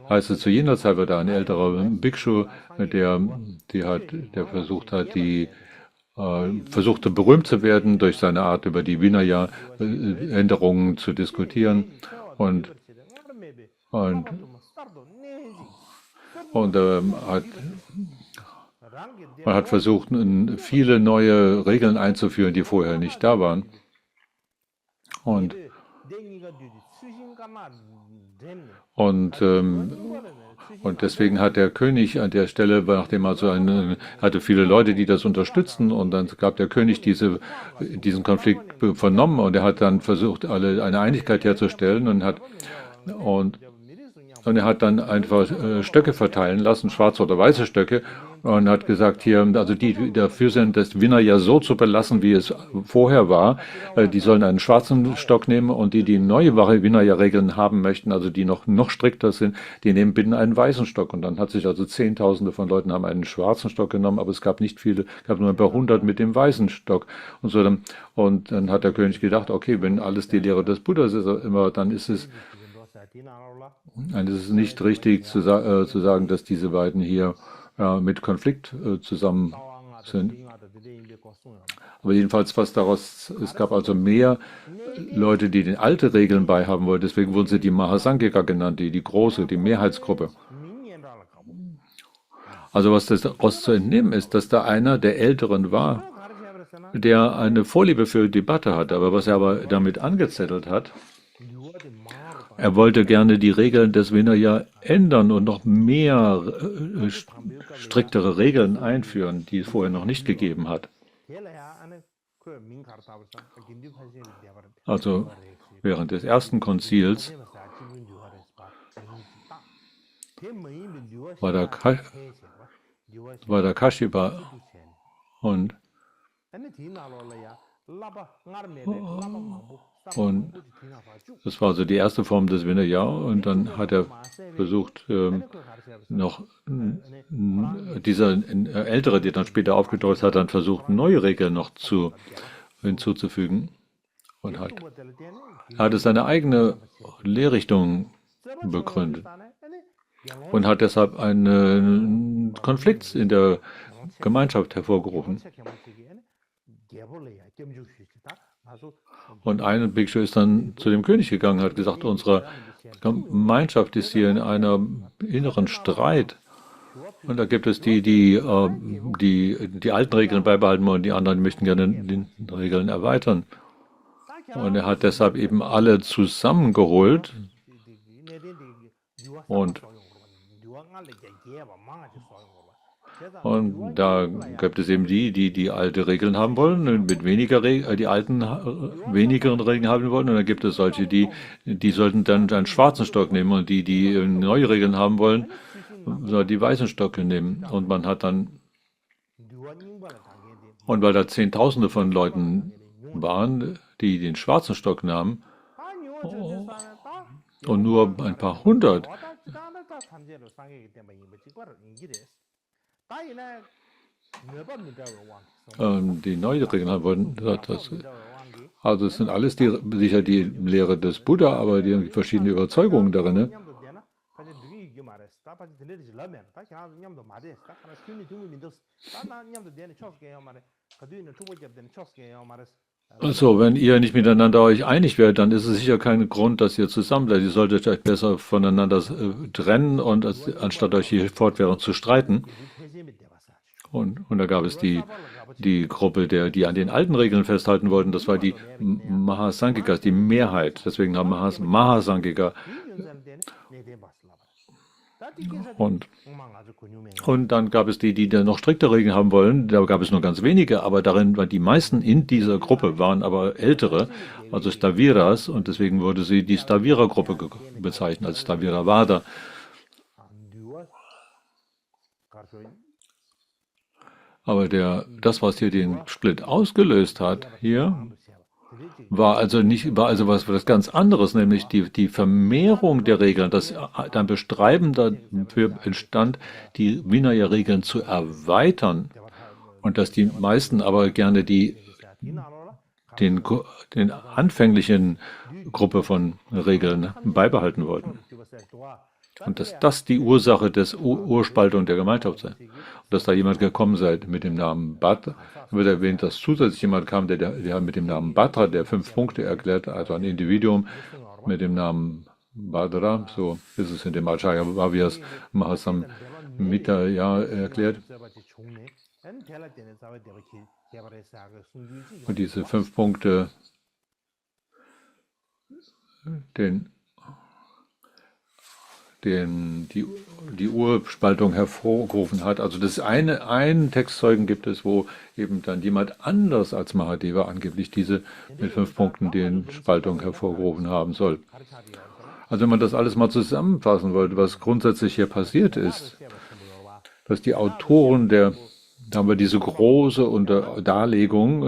Speaker 2: Heißt es, zu jener Zeit war da ein älterer Bhikshu, der versuchte berühmt zu werden durch seine Art über die Vinaya-Änderungen zu diskutieren und man hat versucht, viele neue Regeln einzuführen, die vorher nicht da waren. Und deswegen hat der König an der Stelle, nachdem also hatte viele Leute, die das unterstützten, und dann gab der König diesen Konflikt vernommen und er hat dann versucht, eine Einigkeit herzustellen und er hat dann einfach Stöcke verteilen lassen, schwarze oder weiße Stöcke, und hat gesagt, hier, also die dafür sind, das Vinaya so zu belassen, wie es vorher war, die sollen einen schwarzen Stock nehmen und die neue Vinaya-Regeln haben möchten, also die noch strikter sind, die nehmen bitte einen weißen Stock. Und dann hat sich also Zehntausende von Leuten haben einen schwarzen Stock genommen, aber es gab nicht viele, gab nur ein paar hundert mit dem weißen Stock. Und dann hat der König gedacht, okay, wenn alles die Lehre des Buddhas ist, dann ist es nicht richtig zu sagen, dass diese beiden hier mit Konflikt zusammen sind. Aber jedenfalls, es gab also mehr Leute, die den alten Regeln beihaben wollten, deswegen wurden sie die Mahasanghika genannt, die große, die Mehrheitsgruppe. Also was daraus zu entnehmen ist, dass da einer der Älteren war, der eine Vorliebe für Debatte hatte, aber was er damit angezettelt hat, er wollte gerne die Regeln des Vinaya ändern und noch mehr striktere Regeln einführen, die es vorher noch nicht gegeben hat. Also während des ersten Konzils war der Kashyapa und das war also die erste Form des Vinaya und dann hat er versucht, noch dieser Ältere, der dann später aufgetaucht ist, hat dann versucht, neue Regeln noch hinzuzufügen und hat seine eigene Lehrrichtung begründet und hat deshalb einen Konflikt in der Gemeinschaft hervorgerufen. Und ein Bhikshu ist dann zu dem König gegangen und hat gesagt, unsere Gemeinschaft ist hier in einem inneren Streit. Und da gibt es die alten Regeln beibehalten wollen, die anderen möchten gerne die Regeln erweitern. Und er hat deshalb eben alle zusammengeholt und Und da gibt es eben die alte Regeln haben wollen, und mit weniger die alten wenigeren Regeln haben wollen. Und dann gibt es solche, die sollten dann einen schwarzen Stock nehmen, und die neue Regeln haben wollen, soll die weißen Stöcke nehmen. Und man hat dann, und weil da Zehntausende von Leuten waren, die den schwarzen Stock nahmen, und nur ein paar hundert die neue Regeln haben wollten, also es sind alles sicher die Lehre des Buddha, aber die haben verschiedene Überzeugungen darin. Ne? Also, wenn ihr nicht miteinander euch einig werdet, dann ist es sicher kein Grund, dass ihr zusammenbleibt. Ihr solltet euch besser voneinander trennen, und anstatt euch hier fortwährend zu streiten. Und da gab es die Gruppe, die an den alten Regeln festhalten wollten. Das war die Mahasangikas, die Mehrheit. Deswegen haben Mahasangika. Und dann gab es die dann noch striktere Regeln haben wollen. Da gab es nur ganz wenige, aber darin waren die meisten in dieser Gruppe, waren aber ältere, also Staviras, und deswegen wurde sie die Stavira-Gruppe bezeichnet, als Staviravada. Aber das, was hier den Split ausgelöst hat, hier, war also was ganz anderes, nämlich die Vermehrung der Regeln, dass ein Bestreiben dafür entstand, die Vinaya-Regeln zu erweitern, und dass die meisten aber gerne den anfänglichen Gruppe von Regeln beibehalten wollten. Und dass das die Ursache des Urspaltung der Gemeinschaft sei. Und dass da jemand gekommen sei mit dem Namen Batra, wird erwähnt, dass zusätzlich jemand kam, der mit dem Namen Batra, der 5 Punkte erklärt, also ein Individuum mit dem Namen Badra, so ist es in dem Acharya Bhavyas Mahasamhita erklärt. Und diese 5 Punkte, die Urspaltung hervorgerufen hat. Also einen Textzeugen gibt es, wo eben dann jemand anders als Mahadeva angeblich diese mit 5 Punkten den Spaltung hervorgerufen haben soll. Also wenn man das alles mal zusammenfassen wollte, was grundsätzlich hier passiert ist, dass die Autoren da haben wir diese große Darlegung,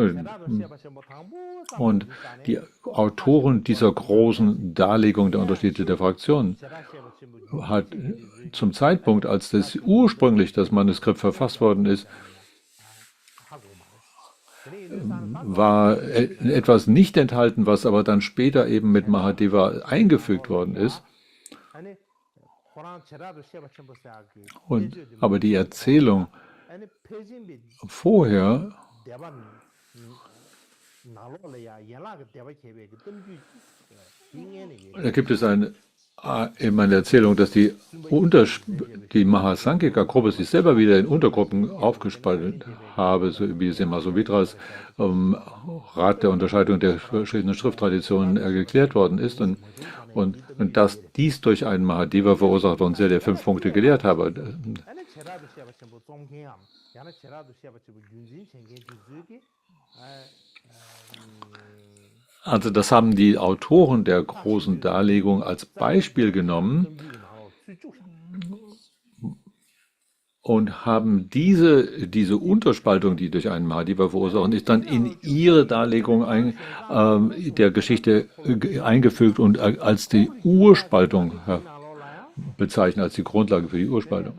Speaker 2: und die Autoren dieser großen Darlegung der Unterschiede der Fraktionen hat zum Zeitpunkt, als ursprünglich das Manuskript verfasst worden ist, war etwas nicht enthalten, was aber dann später eben mit Mahadeva eingefügt worden ist. Aber die Erzählung vorher, da gibt es eben eine Erzählung, dass die Mahasanghika-Gruppe sich selber wieder in Untergruppen aufgespaltet habe, so wie es im Masovitras Rat der Unterscheidung der verschiedenen Schrifttraditionen geklärt worden ist, und dass dies durch einen Mahadeva verursacht worden sei, der 5 Punkte gelehrt habe. Also das haben die Autoren der großen Darlegung als Beispiel genommen und haben diese Unterspaltung, die durch einen Mahadeva verursacht ist, dann in ihre Darlegung der Geschichte eingefügt und als die Urspaltung bezeichnet, als die Grundlage für die Urspaltung.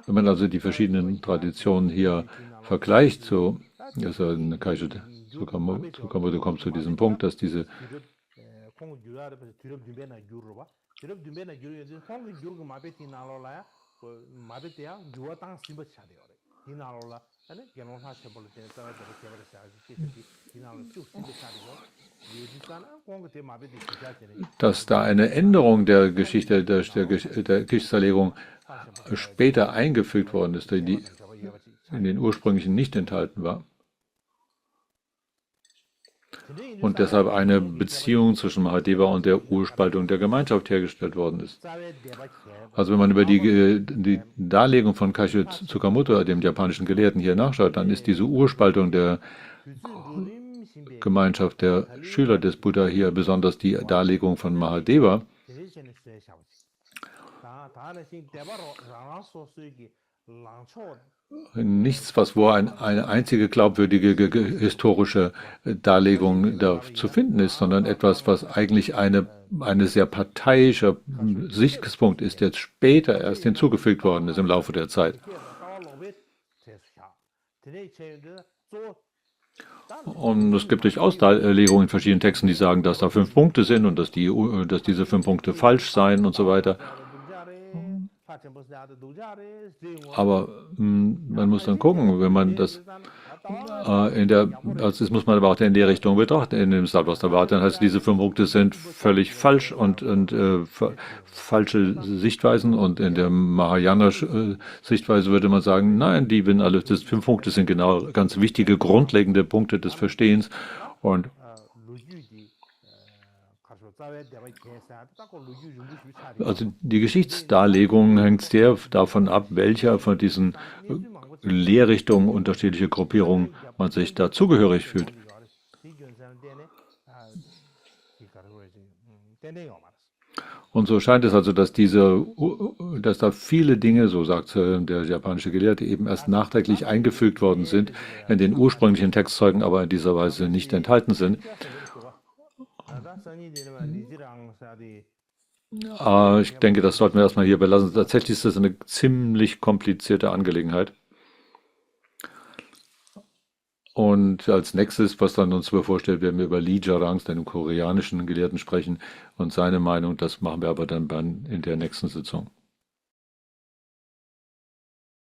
Speaker 2: Wenn man also die verschiedenen Traditionen hier vergleicht, so also eine Tsukamoto kommt zu diesem Punkt, dass diese dass da eine Änderung der Geschichte der Geschichtszerlegung später eingefügt worden ist, die in den ursprünglichen nicht enthalten war. und deshalb eine Beziehung zwischen Mahadeva und der Urspaltung der Gemeinschaft hergestellt worden ist. Also wenn man über die Darlegung von Kashio Tsukamoto, dem japanischen Gelehrten, hier nachschaut, dann ist diese Urspaltung der Gemeinschaft der Schüler des Buddha hier, besonders die Darlegung von Mahadeva, nichts, wo eine einzige glaubwürdige historische Darlegung da zu finden ist, sondern etwas, was eigentlich eine sehr parteiischer Sichtpunkt ist, der jetzt später erst hinzugefügt worden ist im Laufe der Zeit. Und es gibt durchaus Darlegungen in verschiedenen Texten, die sagen, dass da 5 Punkte sind und dass diese 5 Punkte falsch seien und so weiter. Aber man muss dann gucken, wenn man das das muss man aber auch in die Richtung betrachten, in dem Sarvastivada, dann heißt diese 5 Punkte sind völlig falsch und falsche Sichtweisen, und in der Mahayana-Sichtweise würde man sagen, nein, die bin alle, das 5 Punkte sind genau ganz wichtige, grundlegende Punkte des Verstehens, und also die Geschichtsdarlegung hängt sehr davon ab, welcher von diesen Lehrrichtungen, unterschiedliche Gruppierungen man sich da zugehörig fühlt. Und so scheint es also, dass da viele Dinge, so sagt der japanische Gelehrte, eben erst nachträglich eingefügt worden sind, in den ursprünglichen Textzeugen aber in dieser Weise nicht enthalten sind. Ich denke, das sollten wir erstmal hier belassen. Tatsächlich ist das eine ziemlich komplizierte Angelegenheit. Und als nächstes, was dann uns bevorsteht, werden wir über Lee Jarangs, einem koreanischen Gelehrten, sprechen und seine Meinung. Das machen wir aber dann in der nächsten Sitzung.